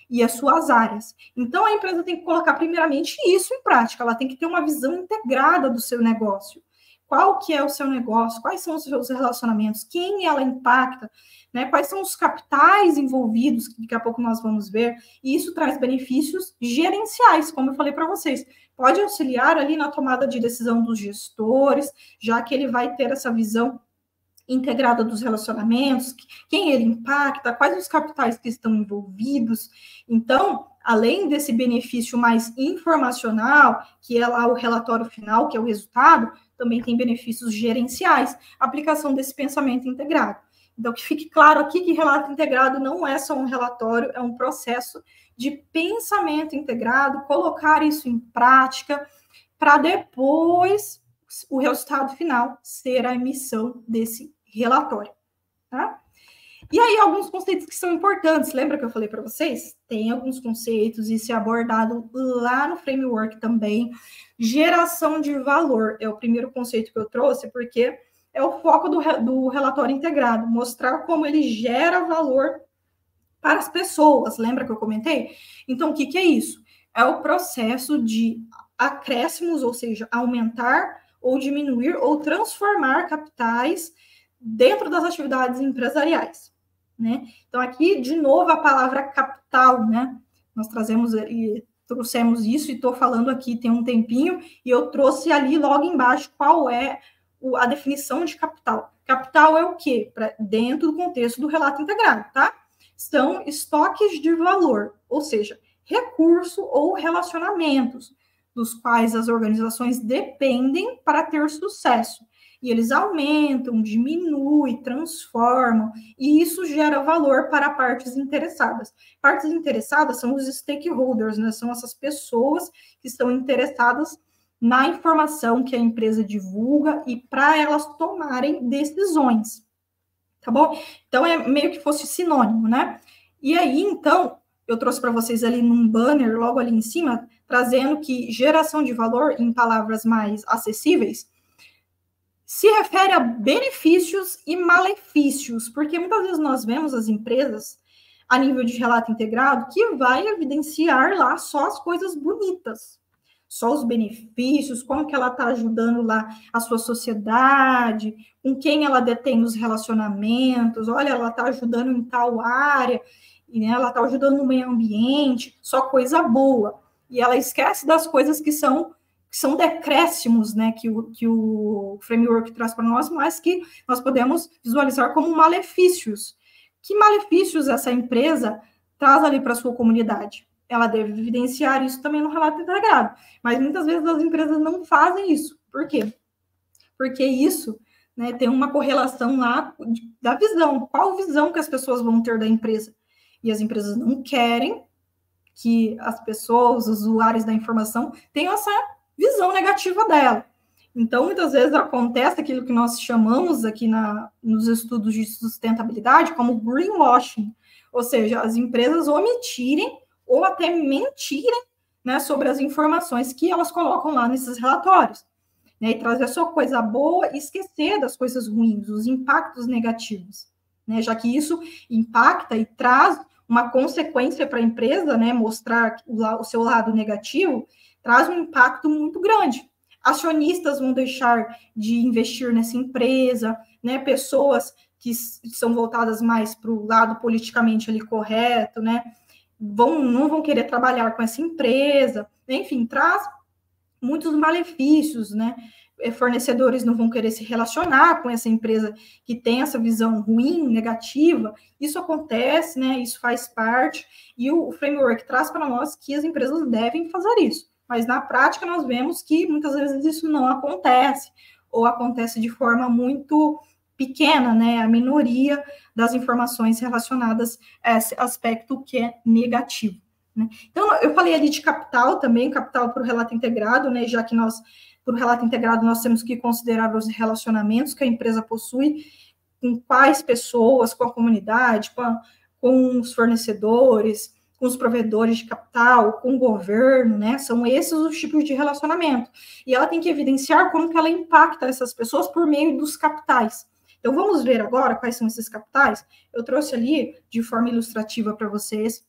e as suas áreas. Então, a empresa tem que colocar primeiramente isso em prática, ela tem que ter uma visão integrada do seu negócio. Qual que é o seu negócio? Quais são os seus relacionamentos? Quem ela impacta? Né? Quais são os capitais envolvidos, que daqui a pouco nós vamos ver, e isso traz benefícios gerenciais, como eu falei para vocês. Pode auxiliar ali na tomada de decisão dos gestores, já que ele vai ter essa visão integrada dos relacionamentos, quem ele impacta, quais os capitais que estão envolvidos. Então, além desse benefício mais informacional, que é lá o relatório final, que é o resultado, também tem benefícios gerenciais, aplicação desse pensamento integrado. Então, que fique claro aqui que relato integrado não é só um relatório, é um processo de pensamento integrado, colocar isso em prática, para depois o resultado final ser a emissão desse relatório, tá? E aí, alguns conceitos que são importantes, lembra que eu falei para vocês? Tem alguns conceitos, isso é abordado lá no framework também. Geração de valor é o primeiro conceito que eu trouxe, porque é o foco do relatório integrado, mostrar como ele gera valor para as pessoas, lembra que eu comentei? Então, o que é isso? É o processo de acréscimos, ou seja, aumentar ou diminuir ou transformar capitais dentro das atividades empresariais, né? Então, aqui, de novo, a palavra capital, né? Nós trouxemos isso e estou falando aqui tem um tempinho, e eu trouxe ali logo embaixo qual é a definição de capital. Capital é o quê? Dentro do contexto do relato integrado, tá? São estoques de valor, ou seja, recurso ou relacionamentos, dos quais as organizações dependem para ter sucesso. E eles aumentam, diminuem, transformam, e isso gera valor para partes interessadas. Partes interessadas são os stakeholders, né? São essas pessoas que estão interessadas na informação que a empresa divulga e para elas tomarem decisões, tá bom? Então, é meio que fosse sinônimo, né? E aí, então, eu trouxe para vocês ali num banner, logo ali em cima, trazendo que geração de valor, em palavras mais acessíveis, se refere a benefícios e malefícios, porque muitas vezes nós vemos as empresas, a nível de relato integrado, que vai evidenciar lá só as coisas bonitas, só os benefícios, como que ela está ajudando lá a sua sociedade, com quem ela detém os relacionamentos, olha, ela está ajudando em tal área, e, né, ela está ajudando no meio ambiente, só coisa boa. E ela esquece das coisas que são decréscimos, né, que o framework traz para nós, mas que nós podemos visualizar como malefícios. Que malefícios essa empresa traz ali para a sua comunidade? Ela deve evidenciar isso também no relato integrado, mas muitas vezes as empresas não fazem isso. Por quê? Porque isso, né, tem uma correlação lá da visão. Qual visão que as pessoas vão ter da empresa? E as empresas não querem que as pessoas, os usuários da informação, tenham essa visão negativa dela. Então, muitas vezes acontece aquilo que nós chamamos aqui nos estudos de sustentabilidade como greenwashing, ou seja, as empresas omitirem ou até mentirem, né, sobre as informações que elas colocam lá nesses relatórios, né, e trazer só coisa boa e esquecer das coisas ruins, os impactos negativos, né, já que isso impacta e traz uma consequência para a empresa, né, mostrar o seu lado negativo, traz um impacto muito grande. Acionistas vão deixar de investir nessa empresa, né, pessoas que são voltadas mais para o lado politicamente ali correto, né, não vão querer trabalhar com essa empresa, enfim, traz muitos malefícios, né? Fornecedores não vão querer se relacionar com essa empresa que tem essa visão ruim, negativa. Isso acontece, né? Isso faz parte, e o framework traz para nós que as empresas devem fazer isso. Mas na prática nós vemos que muitas vezes isso não acontece, ou acontece de forma muito pequena, né? A minoria das informações relacionadas a esse aspecto que é negativo, né? Então, eu falei ali de capital também, capital para o relato integrado, né? Já que para o relato integrado, nós temos que considerar os relacionamentos que a empresa possui com quais pessoas, com a comunidade, com os fornecedores, com os provedores de capital, com o governo, né? São esses os tipos de relacionamento. E ela tem que evidenciar como que ela impacta essas pessoas por meio dos capitais. Então, vamos ver agora quais são esses capitais. Eu trouxe ali, de forma ilustrativa para vocês,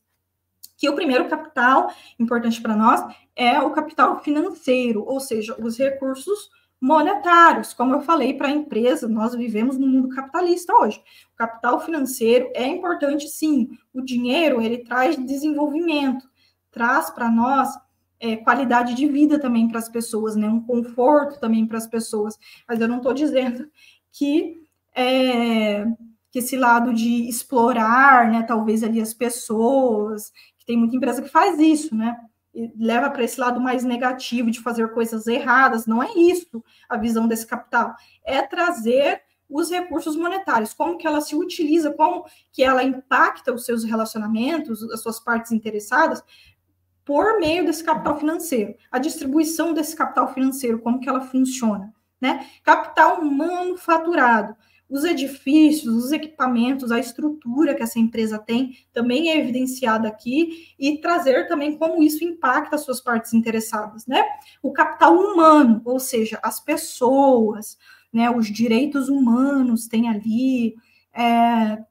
que o primeiro capital importante para nós é o capital financeiro, ou seja, os recursos monetários. Como eu falei para a empresa, nós vivemos no mundo capitalista hoje. O capital financeiro é importante, sim. O dinheiro, ele traz desenvolvimento, traz para nós qualidade de vida também para as pessoas, né? Um conforto também para as pessoas. Mas eu não estou dizendo que esse lado de explorar, né, talvez ali as pessoas, que tem muita empresa que faz isso, né, e leva para esse lado mais negativo de fazer coisas erradas. Não é isso a visão desse capital, é trazer os recursos monetários, como que ela se utiliza, como que ela impacta os seus relacionamentos, as suas partes interessadas, por meio desse capital financeiro, a distribuição desse capital financeiro, como que ela funciona, né? Capital manufaturado, os edifícios, os equipamentos, a estrutura que essa empresa tem, também é evidenciada aqui, e trazer também como isso impacta as suas partes interessadas, né? O capital humano, ou seja, as pessoas, né? Os direitos humanos tem ali,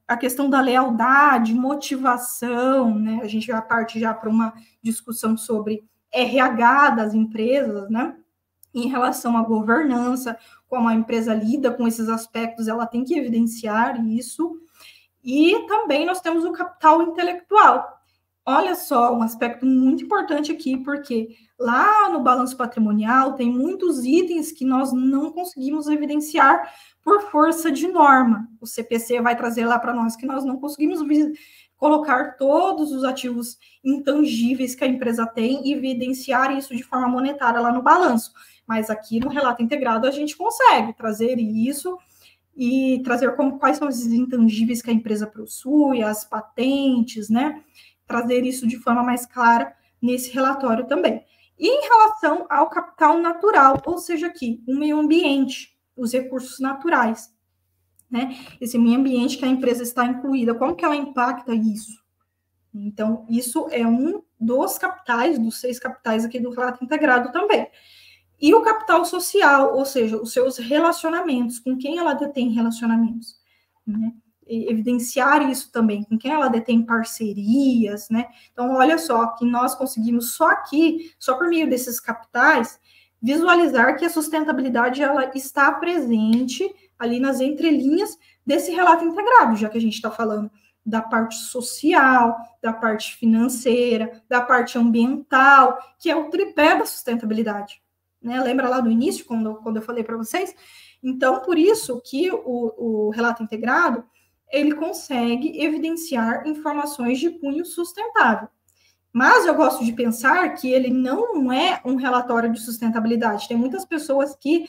a questão da lealdade, motivação, né? A gente já parte já para uma discussão sobre RH das empresas, né? Em relação à governança, como a empresa lida com esses aspectos, ela tem que evidenciar isso. E também nós temos o capital intelectual. Olha só, um aspecto muito importante aqui, porque lá no balanço patrimonial tem muitos itens que nós não conseguimos evidenciar por força de norma. O CPC vai trazer lá para nós que nós não conseguimos colocar todos os ativos intangíveis que a empresa tem e evidenciar isso de forma monetária lá no balanço. Mas aqui no relato integrado a gente consegue trazer isso e trazer quais são esses intangíveis que a empresa possui, as patentes, né? Trazer isso de forma mais clara nesse relatório também. E em relação ao capital natural, ou seja, aqui, o meio ambiente, os recursos naturais, né? Esse meio ambiente que a empresa está incluída, como que ela impacta isso? Então, isso é um dos capitais, dos 6 capitais aqui do relato integrado também. E o capital social, ou seja, os seus relacionamentos, com quem ela detém relacionamentos, né? E evidenciar isso também, com quem ela detém parcerias, né? Então, olha só, que nós conseguimos só aqui, só por meio desses capitais, visualizar que a sustentabilidade ela está presente ali nas entrelinhas desse relato integrado, já que a gente está falando da parte social, da parte financeira, da parte ambiental, que é o tripé da sustentabilidade. Né? Lembra lá do início, quando eu falei para vocês? Então, por isso que o relato integrado, ele consegue evidenciar informações de cunho sustentável. Mas eu gosto de pensar que ele não é um relatório de sustentabilidade. Tem muitas pessoas que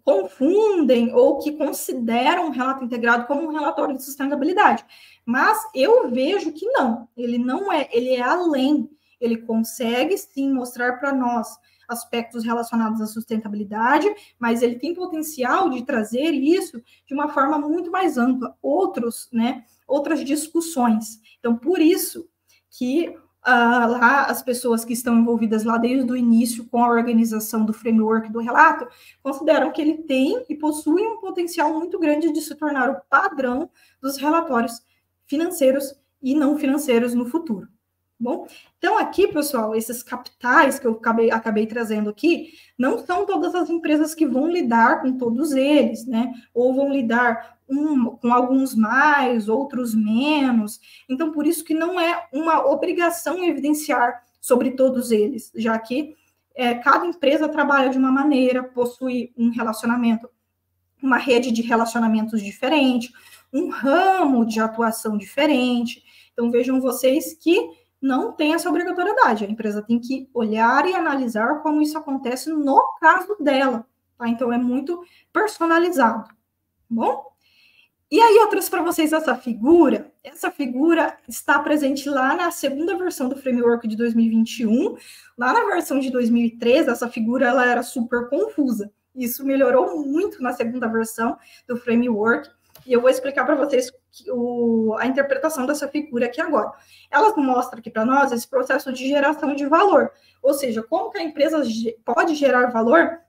confundem ou que consideram um relato integrado como um relatório de sustentabilidade. Mas eu vejo que não. Ele não é, ele é além. Ele consegue, sim, mostrar para nós aspectos relacionados à sustentabilidade, mas ele tem potencial de trazer isso de uma forma muito mais ampla, outras discussões. Então, por isso que lá as pessoas que estão envolvidas lá desde o início com a organização do framework do relato, consideram que ele tem e possui um potencial muito grande de se tornar o padrão dos relatórios financeiros e não financeiros no futuro. Bom, então aqui, pessoal, esses capitais que eu acabei trazendo aqui, não são todas as empresas que vão lidar com todos eles, né? Ou vão lidar com alguns mais, outros menos. Então, por isso que não é uma obrigação evidenciar sobre todos eles, já que cada empresa trabalha de uma maneira, possui um relacionamento, uma rede de relacionamentos diferente, um ramo de atuação diferente. Então, vejam vocês que não tem essa obrigatoriedade. A empresa tem que olhar e analisar como isso acontece no caso dela. Tá? Então, é muito personalizado. Bom? E aí, eu trouxe para vocês essa figura. Essa figura está presente lá na segunda versão do Framework de 2021. Lá na versão de 2013, essa figura ela era super confusa. Isso melhorou muito na segunda versão do Framework. E eu vou explicar para vocês a interpretação dessa figura aqui agora. Ela mostra aqui para nós esse processo de geração de valor. Ou seja, como que a empresa pode gerar valor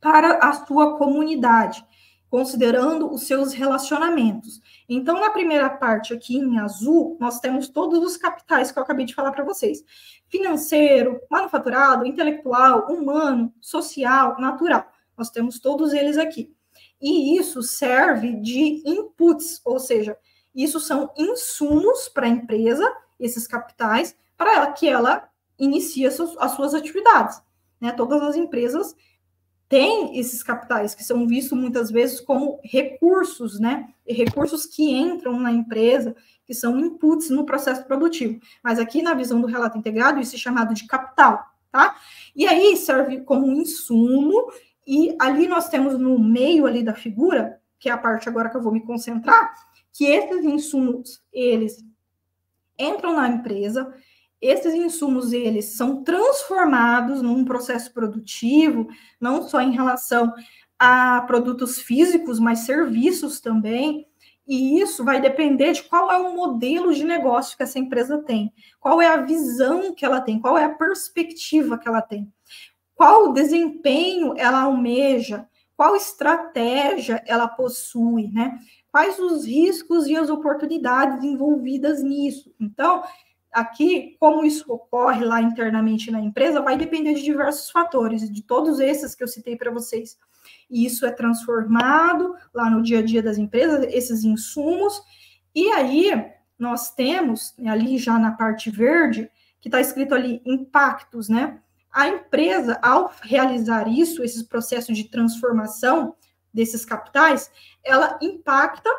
para a sua comunidade, considerando os seus relacionamentos. Então, na primeira parte aqui em azul, nós temos todos os capitais que eu acabei de falar para vocês. Financeiro, manufaturado, intelectual, humano, social, natural. Nós temos todos eles aqui. E isso serve de inputs, ou seja, isso são insumos para a empresa, esses capitais, para que ela inicie as suas atividades. Né? Todas as empresas têm esses capitais, que são vistos muitas vezes como recursos, né? Recursos que entram na empresa, que são inputs no processo produtivo. Mas aqui na visão do relato integrado, isso é chamado de capital, tá? E aí serve como um insumo. E ali nós temos no meio ali da figura, que é a parte agora que eu vou me concentrar, que esses insumos, eles entram na empresa, esses insumos, eles são transformados num processo produtivo, não só em relação a produtos físicos, mas serviços também, e isso vai depender de qual é o modelo de negócio que essa empresa tem, qual é a visão que ela tem, qual é a perspectiva que ela tem. Qual desempenho ela almeja, qual estratégia ela possui, né? Quais os riscos e as oportunidades envolvidas nisso. Então, aqui, como isso ocorre lá internamente na empresa, vai depender de diversos fatores, de todos esses que eu citei para vocês. E isso é transformado lá no dia a dia das empresas, esses insumos, e aí nós temos, ali já na parte verde, que está escrito ali, impactos, né? A empresa, ao realizar isso, esses processos de transformação desses capitais, ela impacta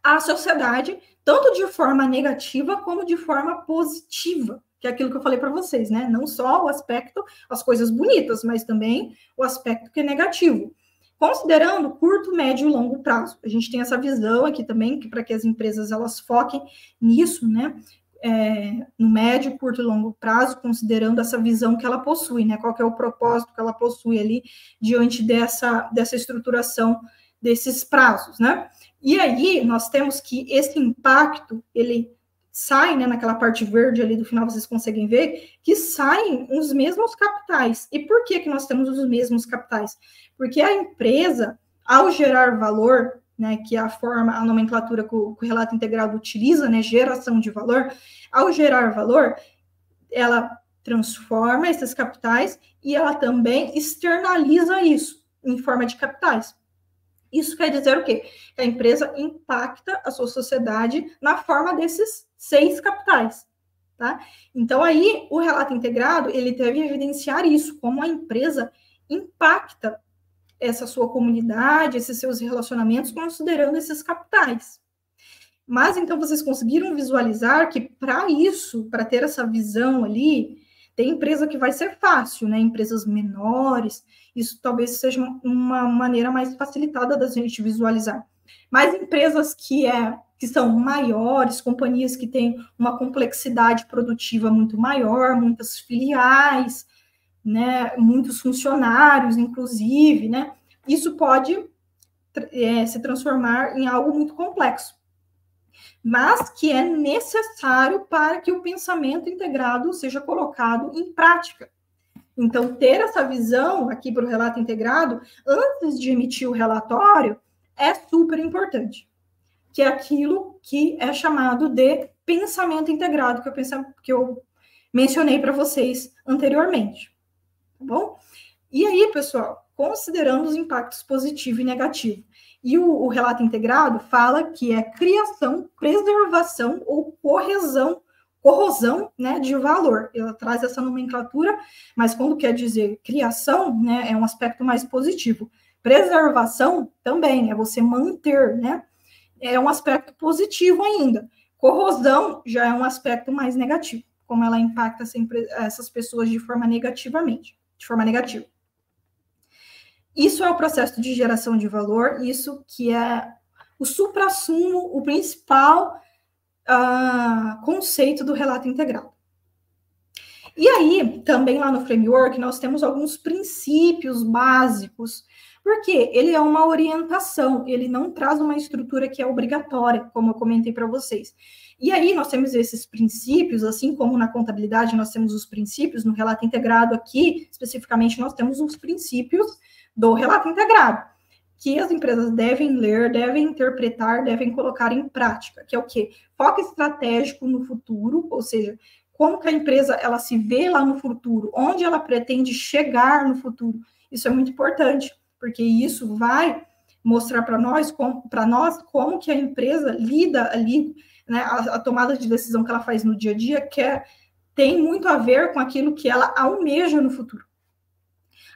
a sociedade, tanto de forma negativa como de forma positiva, que é aquilo que eu falei para vocês, né? Não só o aspecto, as coisas bonitas, mas também o aspecto que é negativo. Considerando curto, médio e longo prazo. A gente tem essa visão aqui também, que para que as empresas elas foquem nisso, né? No médio, curto e longo prazo, considerando essa visão que ela possui, né? Qual que é o propósito que ela possui ali diante dessa estruturação desses prazos, né? E aí, nós temos que esse impacto, ele sai, né, naquela parte verde ali do final, vocês conseguem ver, que saem os mesmos capitais. E por que nós temos os mesmos capitais? Porque a empresa, ao gerar valor, né, que é a nomenclatura que o relato integrado utiliza, né, geração de valor, ao gerar valor, ela transforma esses capitais e ela também externaliza isso em forma de capitais. Isso quer dizer o quê? Que a empresa impacta a sua sociedade na forma desses 6 capitais, tá? Então, aí, o relato integrado, ele deve evidenciar isso, como a empresa impacta essa sua comunidade, esses seus relacionamentos, considerando esses capitais. Mas, então, vocês conseguiram visualizar que, para isso, para ter essa visão ali, tem empresa que vai ser fácil, né? Empresas menores, isso talvez seja uma maneira mais facilitada da gente visualizar. Mas empresas que são maiores, companhias que têm uma complexidade produtiva muito maior, muitas filiais, né, muitos funcionários, inclusive, né, isso pode se transformar em algo muito complexo, mas que é necessário para que o pensamento integrado seja colocado em prática. Então, ter essa visão aqui para o relato integrado, antes de emitir o relatório, é super importante, que é aquilo que é chamado de pensamento integrado, que eu mencionei para vocês anteriormente, tá bom? E aí, pessoal, considerando os impactos positivo e negativo, e o relato integrado fala que é criação, preservação ou corrosão, né, de valor. Ela traz essa nomenclatura, mas quando quer dizer criação, né, é um aspecto mais positivo. Preservação também é você manter, né? É um aspecto positivo ainda. Corrosão já é um aspecto mais negativo, como ela impacta sempre essas pessoas de forma negativa. Isso é o processo de geração de valor, isso que é o suprassumo, o principal conceito do relato integrado. E aí, também lá no framework, nós temos alguns princípios básicos, porque ele é uma orientação, ele não traz uma estrutura que é obrigatória, como eu comentei para vocês. E aí, nós temos esses princípios, assim como na contabilidade nós temos os princípios, no relato integrado aqui, especificamente, nós temos os princípios do relato integrado, que as empresas devem ler, devem interpretar, devem colocar em prática, que é o quê? Foco estratégico no futuro, ou seja, como que a empresa ela se vê lá no futuro, onde ela pretende chegar no futuro. Isso é muito importante, porque isso vai mostrar para nós como que a empresa lida ali, né, a tomada de decisão que ela faz no dia a dia, tem muito a ver com aquilo que ela almeja no futuro.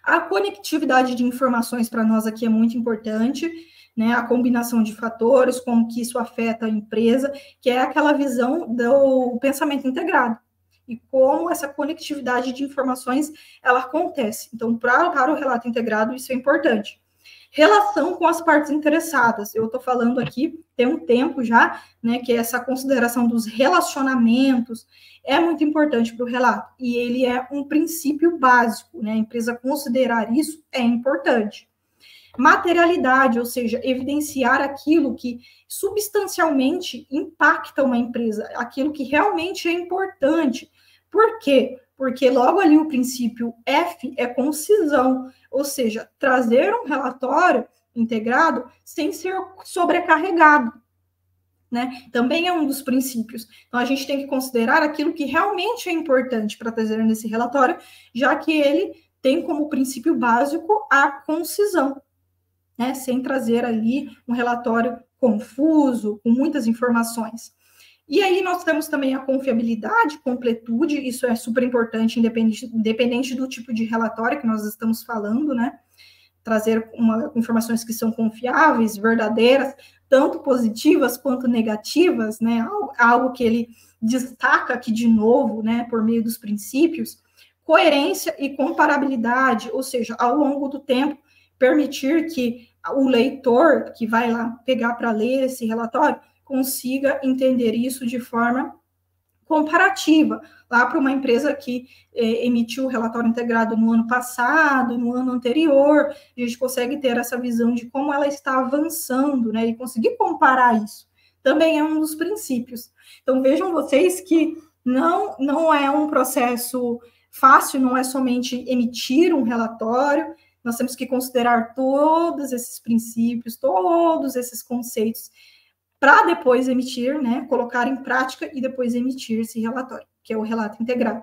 A conectividade de informações para nós aqui é muito importante, né? A combinação de fatores, como que isso afeta a empresa, que é aquela visão do pensamento integrado e como essa conectividade de informações ela acontece. Então, para o relato integrado, isso é importante. Relação com as partes interessadas. Eu estou falando aqui, tem um tempo já, né, que essa consideração dos relacionamentos é muito importante para o relato. E ele é um princípio básico, né? A empresa considerar isso é importante. Materialidade, ou seja, evidenciar aquilo que substancialmente impacta uma empresa, aquilo que realmente é importante. Por quê? Porque logo ali o princípio F é concisão, ou seja, trazer um relatório integrado sem ser sobrecarregado, né? Também é um dos princípios. Então, a gente tem que considerar aquilo que realmente é importante para trazer nesse relatório, já que ele tem como princípio básico a concisão, né? Sem trazer ali um relatório confuso, com muitas informações. E aí nós temos também a confiabilidade, completude, isso é super importante, independente do tipo de relatório que nós estamos falando, né? Trazer informações que são confiáveis, verdadeiras, tanto positivas quanto negativas, né? Algo que ele destaca aqui de novo, né? Por meio dos princípios. Coerência e comparabilidade, ou seja, ao longo do tempo, permitir que o leitor que vai lá pegar para ler esse relatório consiga entender isso de forma comparativa, lá para uma empresa que emitiu o relatório integrado no ano passado, no ano anterior, a gente consegue ter essa visão de como ela está avançando, né, e conseguir comparar isso. Também é um dos princípios. Então, vejam vocês que não é um processo fácil, não é somente emitir um relatório, nós temos que considerar todos esses princípios, todos esses conceitos, para depois emitir, né, colocar em prática e depois emitir esse relatório, que é o relato integrado.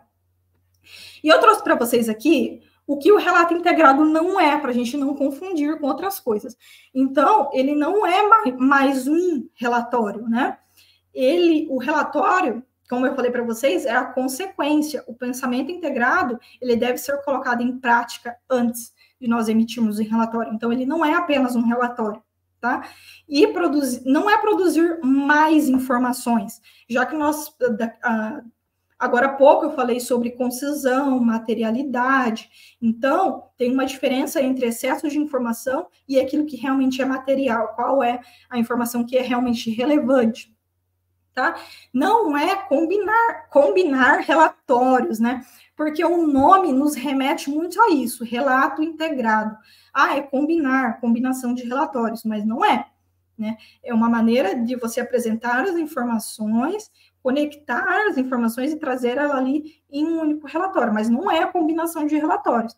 E eu trouxe para vocês aqui o que o relato integrado não é, para a gente não confundir com outras coisas. Então, ele não é mais um relatório, né? O relatório, como eu falei para vocês, é a consequência. O pensamento integrado, ele deve ser colocado em prática antes de nós emitirmos o relatório. Então, ele não é apenas um relatório. Tá? E não é produzir mais informações, já que nós, agora há pouco eu falei sobre concisão, materialidade, então tem uma diferença entre excesso de informação e aquilo que realmente é material, qual é a informação que é realmente relevante, tá? Não é combinar relatórios, né? Porque o nome nos remete muito a isso, relato integrado. É combinação de relatórios, mas não é, né? É uma maneira de você apresentar as informações, conectar as informações e trazer ela ali em um único relatório, mas não é a combinação de relatórios.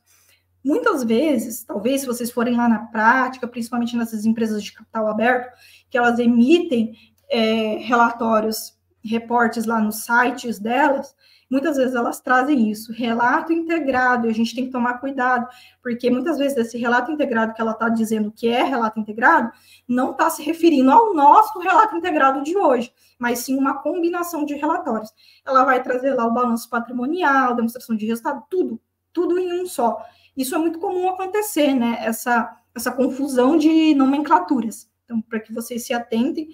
Muitas vezes, talvez se vocês forem lá na prática, principalmente nessas empresas de capital aberto, que elas emitem relatórios, reportes lá nos sites delas, muitas vezes elas trazem isso, relato integrado, e a gente tem que tomar cuidado, porque muitas vezes esse relato integrado que ela está dizendo que é relato integrado, não está se referindo ao nosso relato integrado de hoje, mas sim uma combinação de relatórios. Ela vai trazer lá o balanço patrimonial, demonstração de resultado, tudo em um só. Isso é muito comum acontecer, né? Essa confusão de nomenclaturas. Então, para que vocês se atentem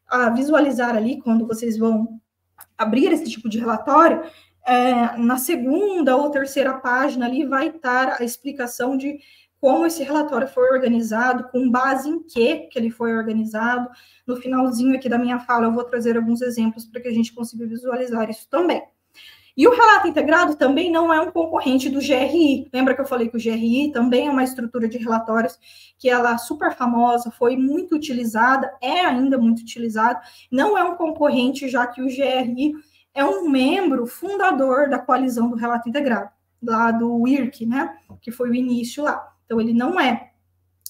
a visualizar ali, quando vocês vão abrir esse tipo de relatório, na segunda ou terceira página ali vai estar a explicação de como esse relatório foi organizado, com base em que ele foi organizado. No finalzinho aqui da minha fala, eu vou trazer alguns exemplos para que a gente consiga visualizar isso também. E o relato integrado também não é um concorrente do GRI. Lembra que eu falei que o GRI também é uma estrutura de relatórios que ela é super famosa, foi muito utilizada, é ainda muito utilizada. Não é um concorrente, já que o GRI é um membro fundador da coalizão do relato integrado, lá do IRC, né? Que foi o início lá. Então, ele não é.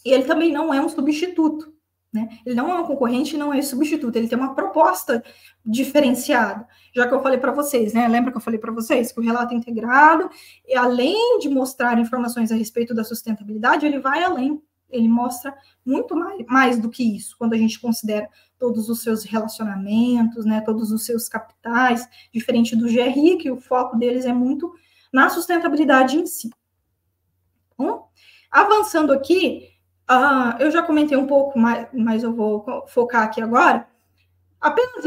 E ele também não é um substituto, né? Ele não é um concorrente, não é substituto. Ele tem uma proposta diferenciada. Já que eu falei para vocês, né? Lembra que eu falei para vocês que o relato integrado, além de mostrar informações a respeito da sustentabilidade, ele vai além. Ele mostra muito mais do que isso, quando a gente considera todos os seus relacionamentos, né? Todos os seus capitais, diferente do GRI, que o foco deles é muito na sustentabilidade em si. Bom, avançando aqui, eu já comentei um pouco, mas eu vou focar aqui agora. Apenas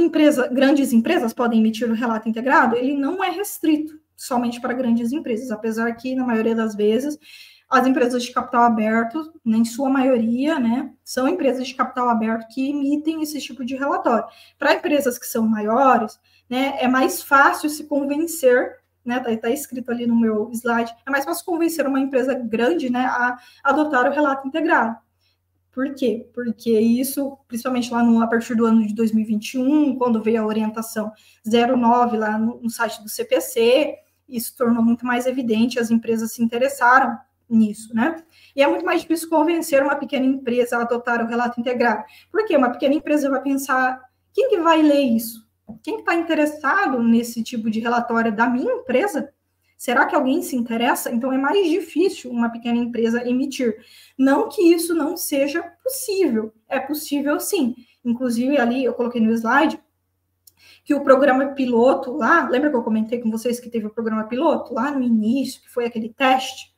grandes empresas podem emitir o relato integrado? Ele não é restrito somente para grandes empresas, apesar que, na maioria das vezes, as empresas de capital aberto, em sua maioria, né, são empresas de capital aberto que emitem esse tipo de relatório. Para empresas que são maiores, né, é mais fácil se convencer, né, tá escrito ali no meu slide, é mais fácil convencer uma empresa grande, né, a adotar o relato integrado. Por quê? Porque isso, principalmente lá a partir do ano de 2021, quando veio a orientação 09 lá no site do CPC, isso tornou muito mais evidente, as empresas se interessaram nisso, né? E é muito mais difícil convencer uma pequena empresa a adotar o relato integrado. Por quê? Uma pequena empresa vai pensar, quem que vai ler isso? Quem está interessado nesse tipo de relatório da minha empresa? Será que alguém se interessa? Então, é mais difícil uma pequena empresa emitir. Não que isso não seja possível. É possível, sim. Inclusive, ali, eu coloquei no slide que o programa piloto lá, lembra que eu comentei com vocês que teve o programa piloto lá no início, que foi aquele teste?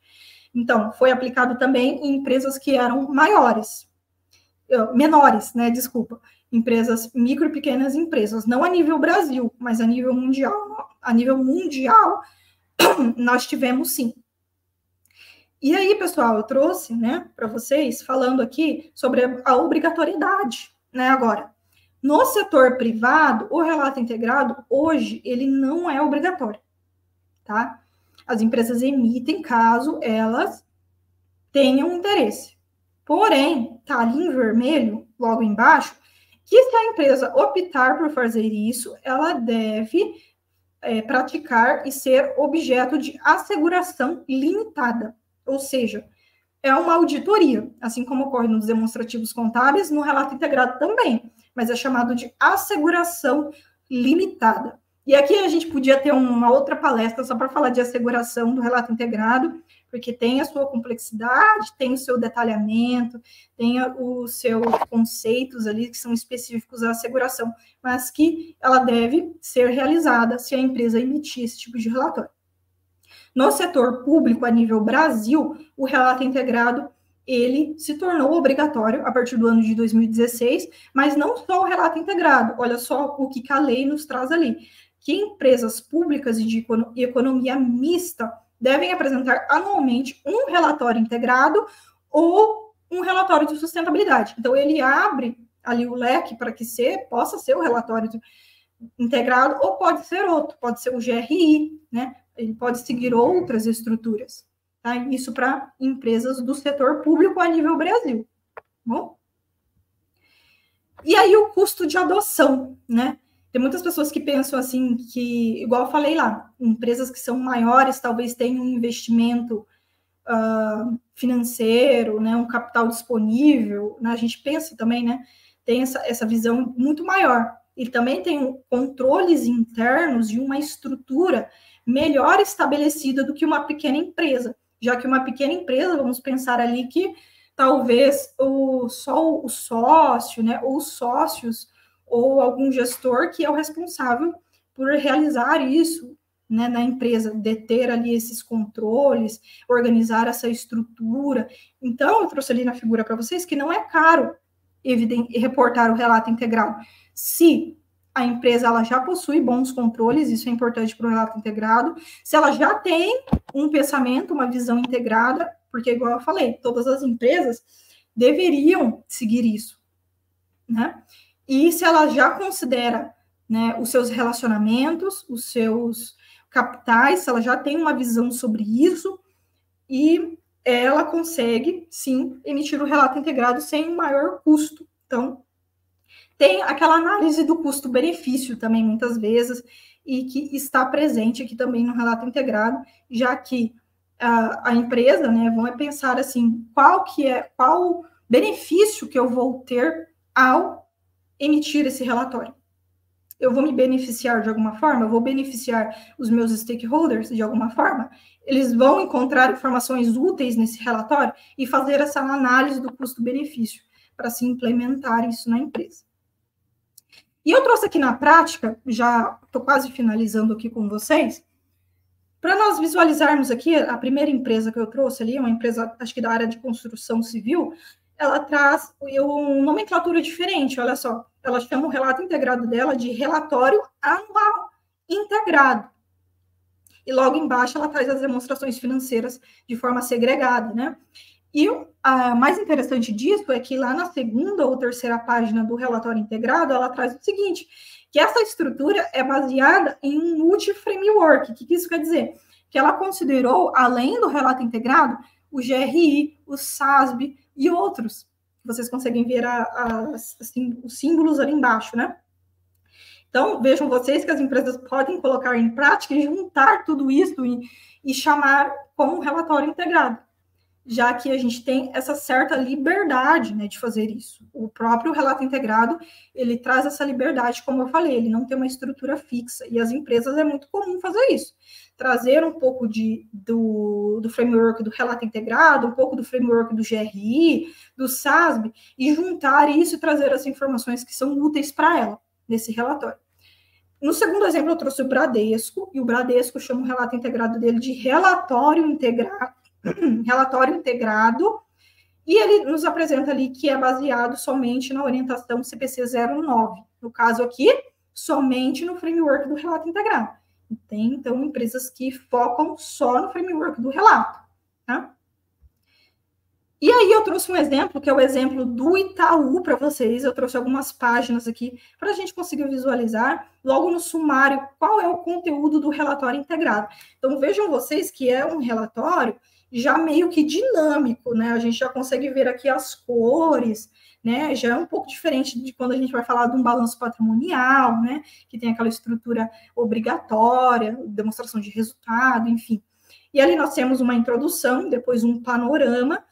Então, foi aplicado também em empresas que eram menores, né? Desculpa. Empresas, micro e pequenas empresas. Não a nível Brasil, mas a nível mundial. A nível mundial, nós tivemos sim. E aí, pessoal, eu trouxe, né, para vocês, falando aqui sobre a obrigatoriedade, né, agora. No setor privado, o relato integrado, hoje, ele não é obrigatório, tá? As empresas emitem caso elas tenham interesse. Porém, tá ali em vermelho, logo embaixo, que se a empresa optar por fazer isso, ela deve praticar e ser objeto de asseguração limitada, ou seja, é uma auditoria, assim como ocorre nos demonstrativos contábeis, no relato integrado também, mas é chamado de asseguração limitada. E aqui a gente podia ter uma outra palestra só para falar de asseguração do relato integrado, porque tem a sua complexidade, tem o seu detalhamento, tem os seus conceitos ali que são específicos à asseguração, mas que ela deve ser realizada se a empresa emitir esse tipo de relatório. No setor público, a nível Brasil, o relato integrado, ele se tornou obrigatório a partir do ano de 2016, mas não só o relato integrado, olha só o que a lei nos traz ali, que empresas públicas e de economia mista devem apresentar anualmente um relatório integrado ou um relatório de sustentabilidade. Então, ele abre ali o leque para que possa ser o relatório integrado, ou pode ser outro, pode ser o GRI, né? Ele pode seguir outras estruturas, tá? Isso para empresas do setor público a nível Brasil, tá bom? E aí o custo de adoção, né? Tem muitas pessoas que pensam assim, que, igual eu falei lá, empresas que são maiores talvez tenham um investimento financeiro, né, um capital disponível, né? A gente pensa também, né, tem essa visão muito maior. E também tem controles internos e uma estrutura melhor estabelecida do que uma pequena empresa, já que uma pequena empresa, vamos pensar ali que talvez só o sócio, né, ou os sócios, ou algum gestor que é o responsável por realizar isso, né, na empresa, deter ali esses controles, organizar essa estrutura. Então, eu trouxe ali na figura para vocês que não é caro reportar o relato integrado. Se a empresa ela já possui bons controles, isso é importante para o relato integrado. Se ela já tem um pensamento, uma visão integrada, porque, igual eu falei, todas as empresas deveriam seguir isso, né? E se ela já considera, né, os seus relacionamentos, os seus capitais, se ela já tem uma visão sobre isso, e ela consegue, sim, emitir o relato integrado sem maior custo. Então, tem aquela análise do custo-benefício também, muitas vezes, e que está presente aqui também no relato integrado, já que a empresa, né, vão pensar assim, qual benefício que eu vou ter ao emitir esse relatório. Eu vou me beneficiar de alguma forma? Eu vou beneficiar os meus stakeholders de alguma forma? Eles vão encontrar informações úteis nesse relatório e fazer essa análise do custo-benefício para se implementar isso na empresa. E eu trouxe aqui na prática, já estou quase finalizando aqui com vocês, para nós visualizarmos aqui, a primeira empresa que eu trouxe ali, uma empresa, acho que da área de construção civil, ela traz uma nomenclatura diferente, olha só. Ela chama o relato integrado dela de relatório anual integrado. E logo embaixo ela traz as demonstrações financeiras de forma segregada, né? E o mais interessante disso é que lá na segunda ou terceira página do relatório integrado, ela traz o seguinte, que essa estrutura é baseada em um multi-framework. O que isso quer dizer? Que ela considerou, além do relato integrado, o GRI, o SASB e outros. Vocês conseguem ver assim, os símbolos ali embaixo, né? Então, vejam vocês que as empresas podem colocar em prática e juntar tudo isso e chamar como um relatório integrado, já que a gente tem essa certa liberdade, né, de fazer isso. O próprio relato integrado, ele traz essa liberdade, como eu falei, ele não tem uma estrutura fixa, e as empresas é muito comum fazer isso. Trazer um pouco do framework do relato integrado, um pouco do framework do GRI, do SASB, e juntar isso e trazer as informações que são úteis para ela, nesse relatório. No segundo exemplo, eu trouxe o Bradesco, e o Bradesco chama o relato integrado dele de relatório integrado, e ele nos apresenta ali que é baseado somente na orientação CPC 09. No caso aqui, somente no framework do relato integrado. Tem, então, empresas que focam só no framework do relato, tá? E aí eu trouxe um exemplo, que é o exemplo do Itaú para vocês. Eu trouxe algumas páginas aqui para a gente conseguir visualizar, logo no sumário, qual é o conteúdo do relatório integrado. Então, vejam vocês que é um relatório já meio que dinâmico, né? A gente já consegue ver aqui as cores, né? Já é um pouco diferente de quando a gente vai falar de um balanço patrimonial, né? Que tem aquela estrutura obrigatória, demonstração de resultado, enfim. E ali nós temos uma introdução, depois um panorama,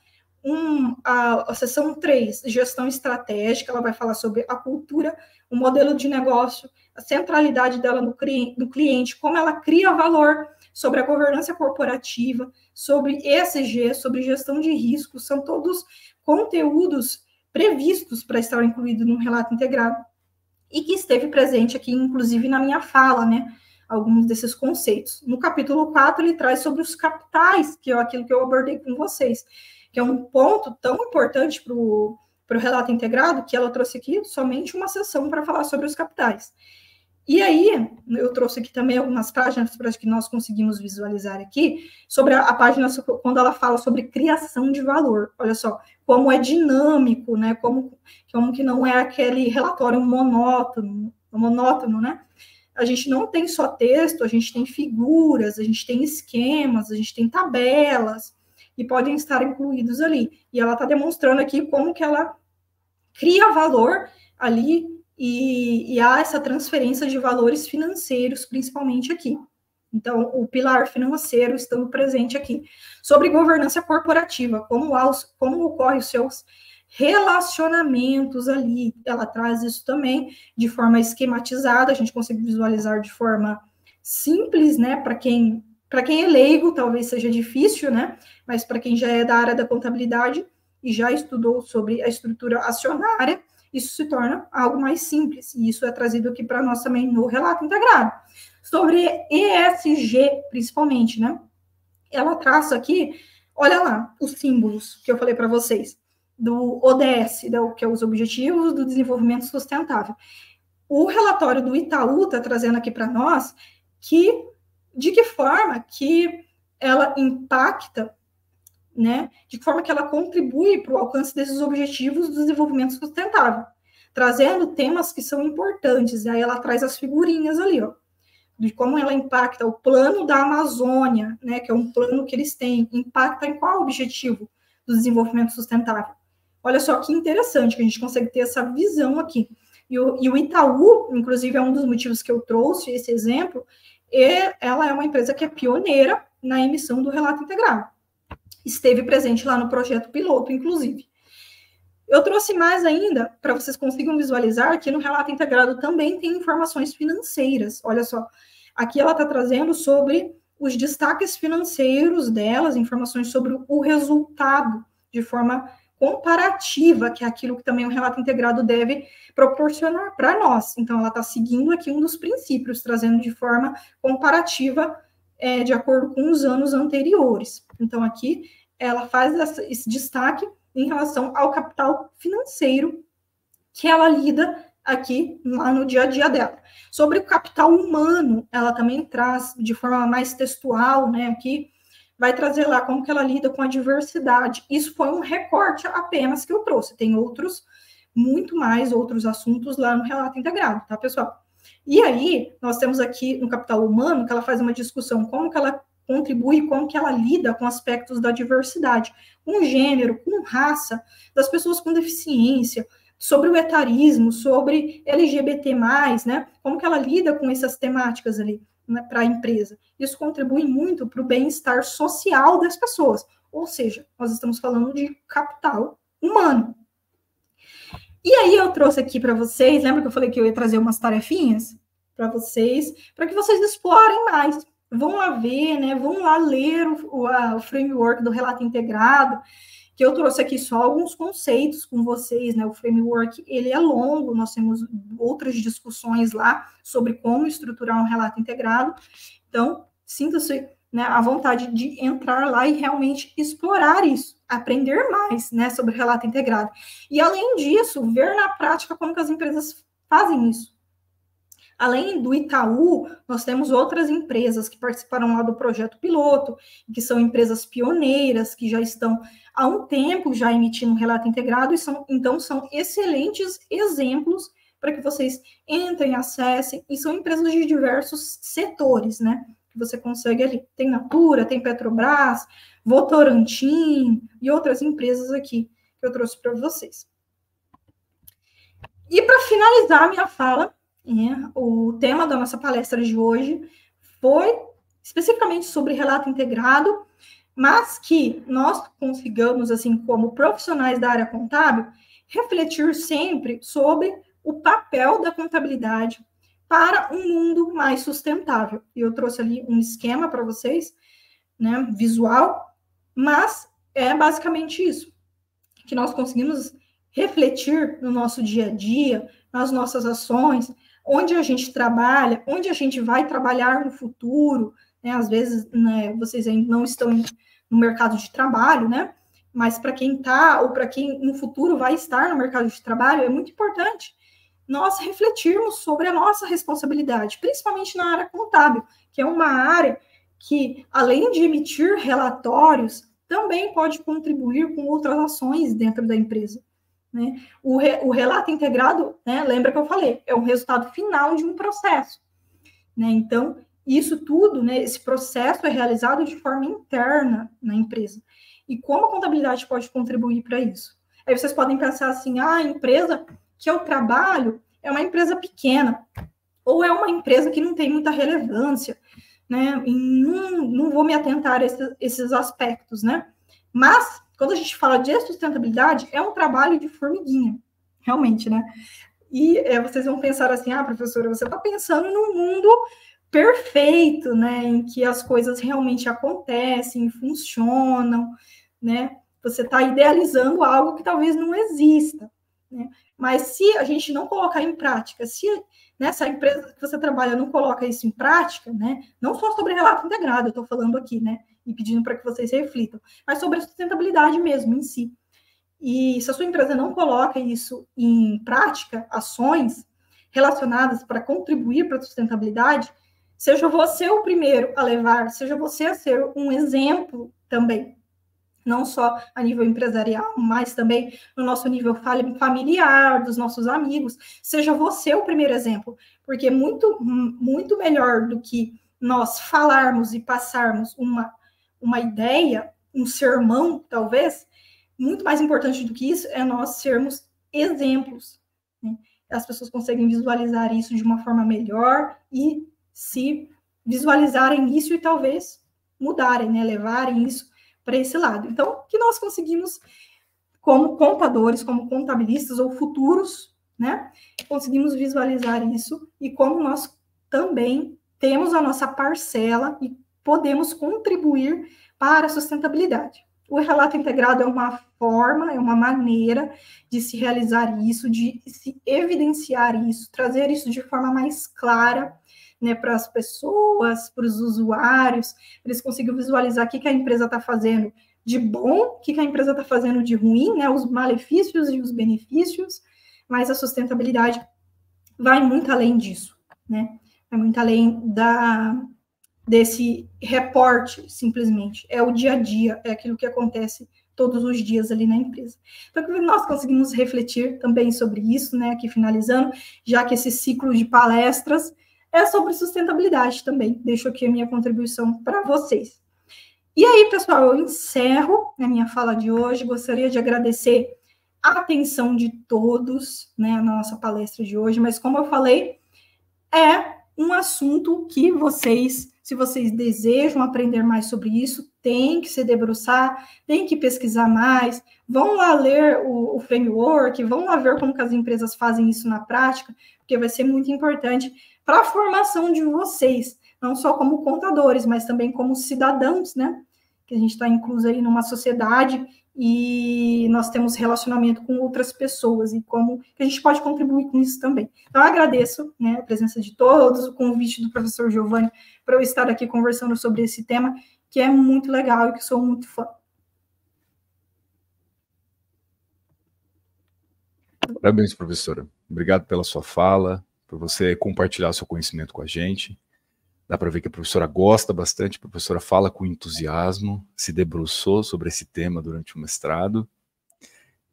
a seção 3, gestão estratégica, ela vai falar sobre a cultura, o modelo de negócio, a centralidade dela no cliente, como ela cria valor, sobre a governança corporativa, sobre ESG, sobre gestão de riscos, são todos conteúdos previstos para estar incluído no relato integrado e que esteve presente aqui, inclusive, na minha fala, né? Alguns desses conceitos. No capítulo 4, ele traz sobre os capitais, que é aquilo que eu abordei com vocês, que é um ponto tão importante para o relato integrado, que ela trouxe aqui somente uma sessão para falar sobre os capitais. E aí, eu trouxe aqui também algumas páginas para que nós conseguimos visualizar aqui, sobre a página, quando ela fala sobre criação de valor. Olha só, como é dinâmico, né? Como que não é aquele relatório monótono, monótono, né? A gente não tem só texto, a gente tem figuras, a gente tem esquemas, a gente tem tabelas, que podem estar incluídos ali. E ela está demonstrando aqui como que ela cria valor ali e há essa transferência de valores financeiros, principalmente aqui. Então, o pilar financeiro estando presente aqui. Sobre governança corporativa, como ocorre os seus relacionamentos ali. Ela traz isso também de forma esquematizada, a gente consegue visualizar de forma simples, né? Para quem é leigo, talvez seja difícil, né? Mas para quem já é da área da contabilidade e já estudou sobre a estrutura acionária, isso se torna algo mais simples. E isso é trazido aqui para nós também no relato integrado. Sobre ESG, principalmente, né? Ela traça aqui, olha lá, os símbolos que eu falei para vocês, do ODS, que é os Objetivos do Desenvolvimento Sustentável. O relatório do Itaú está trazendo aqui para nós de que forma que ela impacta, né? De que forma que ela contribui para o alcance desses objetivos do desenvolvimento sustentável, trazendo temas que são importantes. E aí ela traz as figurinhas ali, ó, de como ela impacta o plano da Amazônia, né? Que é um plano que eles têm, impacta em qual objetivo do desenvolvimento sustentável. Olha só que interessante que a gente consegue ter essa visão aqui. E o Itaú, inclusive, é um dos motivos que eu trouxe esse exemplo, ela é uma empresa que é pioneira na emissão do relato integrado. Esteve presente lá no projeto piloto, inclusive. Eu trouxe mais ainda, para vocês consigam visualizar, que no relato integrado também tem informações financeiras. Olha só, aqui ela está trazendo sobre os destaques financeiros delas, informações sobre o resultado, de forma comparativa, que é aquilo que também o relato integrado deve proporcionar para nós. Então, ela está seguindo aqui um dos princípios, trazendo de forma comparativa, de acordo com os anos anteriores. Então, aqui, ela faz esse destaque em relação ao capital financeiro que ela lida aqui lá no dia a dia dela. Sobre o capital humano, ela também traz de forma mais textual, né, aqui, vai trazer lá como que ela lida com a diversidade. Isso foi um recorte apenas que eu trouxe. Tem muito mais outros assuntos lá no relato integrado, tá, pessoal? E aí, nós temos aqui no capital humano, que ela faz uma discussão, como que ela contribui, como que ela lida com aspectos da diversidade, com gênero, com raça, das pessoas com deficiência, sobre o etarismo, sobre LGBT+, né? Como que ela lida com essas temáticas ali, né, para a empresa. Isso contribui muito para o bem-estar social das pessoas. Ou seja, nós estamos falando de capital humano. E aí eu trouxe aqui para vocês, lembra que eu falei que eu ia trazer umas tarefinhas para vocês, para que vocês explorem mais. Vão lá ver, né? Vão lá ler o framework do relato integrado, que eu trouxe aqui só alguns conceitos com vocês, né? O framework, ele é longo, nós temos outras discussões lá sobre como estruturar um relato integrado. Então, sinta-se, né, à vontade de entrar lá e realmente explorar isso, aprender mais, né, sobre o relato integrado. E, além disso, ver na prática como que as empresas fazem isso. Além do Itaú, nós temos outras empresas que participaram lá do projeto piloto, que são empresas pioneiras, que já estão há um tempo já emitindo um relato integrado, e então são excelentes exemplos para que vocês entrem, acessem, e são empresas de diversos setores, né? Que você consegue ali. Tem Natura, tem Petrobras, Votorantim e outras empresas aqui que eu trouxe para vocês. E para finalizar a minha fala, o tema da nossa palestra de hoje foi especificamente sobre relato integrado, mas que nós consigamos, assim, como profissionais da área contábil, refletir sempre sobre o papel da contabilidade para um mundo mais sustentável. E eu trouxe ali um esquema para vocês, né, visual, mas é basicamente isso, que nós conseguimos refletir no nosso dia a dia, nas nossas ações, onde a gente trabalha, onde a gente vai trabalhar no futuro, né? Às vezes, né, vocês ainda não estão no mercado de trabalho, né? Mas para quem está, ou para quem no futuro vai estar no mercado de trabalho, é muito importante nós refletirmos sobre a nossa responsabilidade, principalmente na área contábil, que é uma área que, além de emitir relatórios, também pode contribuir com outras ações dentro da empresa. né? O relato integrado, né, lembra que eu falei, é o resultado final de um processo, né? Então, isso tudo, né, esse processo é realizado de forma interna na empresa. E como a contabilidade pode contribuir para isso? Aí vocês podem pensar assim, a empresa que eu trabalho é uma empresa pequena, ou é uma empresa que não tem muita relevância, né? E não vou me atentar a esses aspectos, né? Mas, quando a gente fala de sustentabilidade, é um trabalho de formiguinha, realmente, né? E vocês vão pensar assim, professora, você está pensando num mundo perfeito, né? Em que as coisas realmente acontecem, funcionam, né? Você está idealizando algo que talvez não exista, né? Mas se a gente não colocar em prática, se nessa empresa que você trabalha não coloca isso em prática, né? Não só sobre relato integrado, eu estou falando aqui, né? E pedindo para que vocês reflitam, mas sobre a sustentabilidade mesmo em si. E se a sua empresa não coloca isso em prática, ações relacionadas para contribuir para a sustentabilidade, seja você o primeiro a levar, seja você a ser um exemplo também, não só a nível empresarial, mas também no nosso nível familiar, dos nossos amigos, seja você o primeiro exemplo, porque muito melhor do que nós falarmos e passarmos uma ideia, um sermão, talvez, muito mais importante do que isso é nós sermos exemplos, né? As pessoas conseguem visualizar isso de uma forma melhor e se visualizarem isso e talvez mudarem, né? Levarem isso para esse lado. Então, que nós conseguimos, como contadores, como contabilistas ou futuros, né? Conseguimos visualizar isso e como nós também temos a nossa parcela e podemos contribuir para a sustentabilidade. O relato integrado é uma forma, é uma maneira de se realizar isso, de se evidenciar isso, trazer isso de forma mais clara, né, para as pessoas, para os usuários, eles conseguem visualizar o que a empresa está fazendo de bom, o que a empresa está fazendo de ruim, né, os malefícios e os benefícios, mas a sustentabilidade vai muito além disso, né? Vai muito além desse reporte, simplesmente. É o dia a dia, é aquilo que acontece todos os dias ali na empresa. Então, nós conseguimos refletir também sobre isso, né, aqui finalizando, já que esse ciclo de palestras é sobre sustentabilidade também. Deixo aqui a minha contribuição para vocês. E aí, pessoal, eu encerro a minha fala de hoje. Gostaria de agradecer a atenção de todos, né, na nossa palestra de hoje, mas como eu falei, é um assunto que vocês, se vocês desejam aprender mais sobre isso, tem que se debruçar, tem que pesquisar mais, vão lá ler o framework, vão lá ver como que as empresas fazem isso na prática, porque vai ser muito importante para a formação de vocês, não só como contadores, mas também como cidadãos, né? Que a gente está incluso aí numa sociedade e nós temos relacionamento com outras pessoas e como que a gente pode contribuir com isso também. Então, eu agradeço, né, a presença de todos, o convite do professor Giovanni para eu estar aqui conversando sobre esse tema, que é muito legal e que sou muito fã. Parabéns, professora. Obrigado pela sua fala, por você compartilhar seu conhecimento com a gente. Dá para ver que a professora gosta bastante, a professora fala com entusiasmo, se debruçou sobre esse tema durante o mestrado.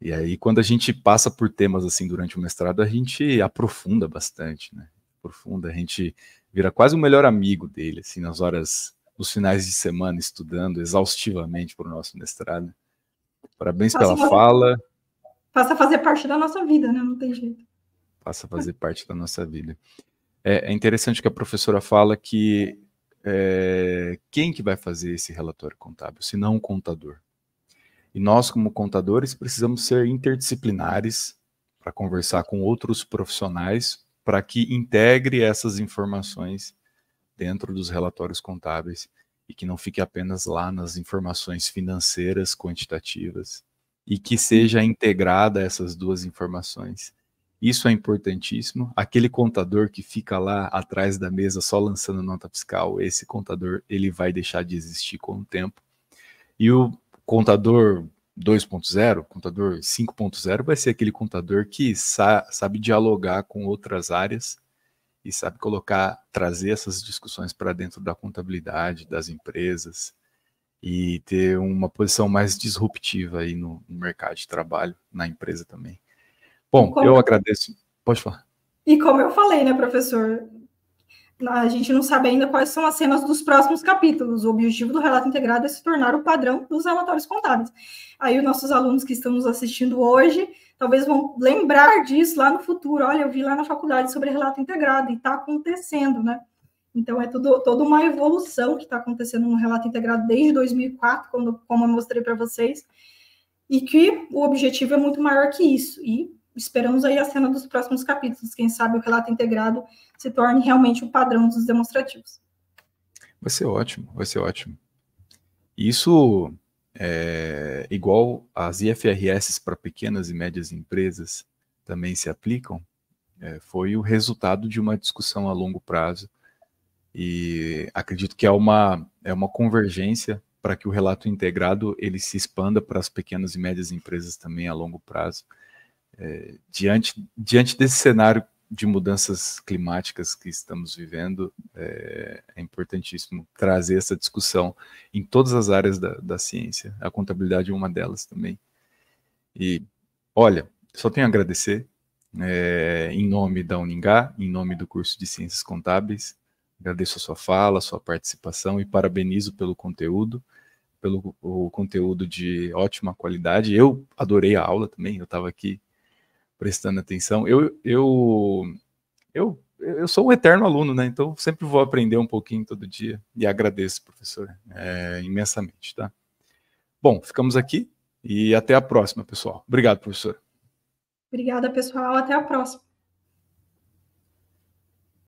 E aí, quando a gente passa por temas assim durante o mestrado, a gente aprofunda bastante, né? Aprofunda, a gente vira quase o melhor amigo dele, assim, nos finais de semana, estudando exaustivamente para o nosso mestrado. Parabéns pela fala. Passa a fazer parte da nossa vida, né? Não tem jeito. Passa a fazer parte da nossa vida. É interessante que a professora fala que quem que vai fazer esse relatório contábil, se não um contador? E nós, como contadores, precisamos ser interdisciplinares para conversar com outros profissionais para que integre essas informações dentro dos relatórios contábeis e que não fique apenas lá nas informações financeiras quantitativas e que seja integrada essas duas informações. Isso é importantíssimo. Aquele contador que fica lá atrás da mesa só lançando nota fiscal, esse contador ele vai deixar de existir com o tempo. E o contador 2.0, contador 5.0 vai ser aquele contador que sabe dialogar com outras áreas e sabe trazer essas discussões para dentro da contabilidade, das empresas e ter uma posição mais disruptiva aí no mercado de trabalho, na empresa também. Bom, eu agradeço. Pode falar. E como eu falei, né, professor? A gente não sabe ainda quais são as cenas dos próximos capítulos. O objetivo do relato integrado é se tornar o padrão dos relatórios contábeis. Aí os nossos alunos que estão nos assistindo hoje, talvez vão lembrar disso lá no futuro. Olha, eu vi lá na faculdade sobre relato integrado e está acontecendo, né? Então, é toda uma evolução que está acontecendo no relato integrado desde 2004, como eu mostrei para vocês, e que o objetivo é muito maior que isso. E esperamos aí a cena dos próximos capítulos. Quem sabe o relato integrado se torne realmente o padrão dos demonstrativos. Vai ser ótimo, vai ser ótimo. Isso, igual as IFRS para pequenas e médias empresas também se aplicam, foi o resultado de uma discussão a longo prazo. E acredito que é uma convergência para que o relato integrado ele se expanda para as pequenas e médias empresas também a longo prazo. Diante desse cenário de mudanças climáticas que estamos vivendo, é importantíssimo trazer essa discussão em todas as áreas da ciência. A contabilidade é uma delas também. E, olha, só tenho a agradecer, em nome da Uningá, em nome do curso de Ciências Contábeis. Agradeço a sua fala, a sua participação e parabenizo pelo conteúdo de ótima qualidade. Eu adorei a aula também, eu estava aqui prestando atenção. Eu sou um eterno aluno, né? Então sempre vou aprender um pouquinho todo dia e agradeço, professor, imensamente, tá? Bom, ficamos aqui e até a próxima, pessoal. Obrigado, professor. Obrigada, pessoal. Até a próxima.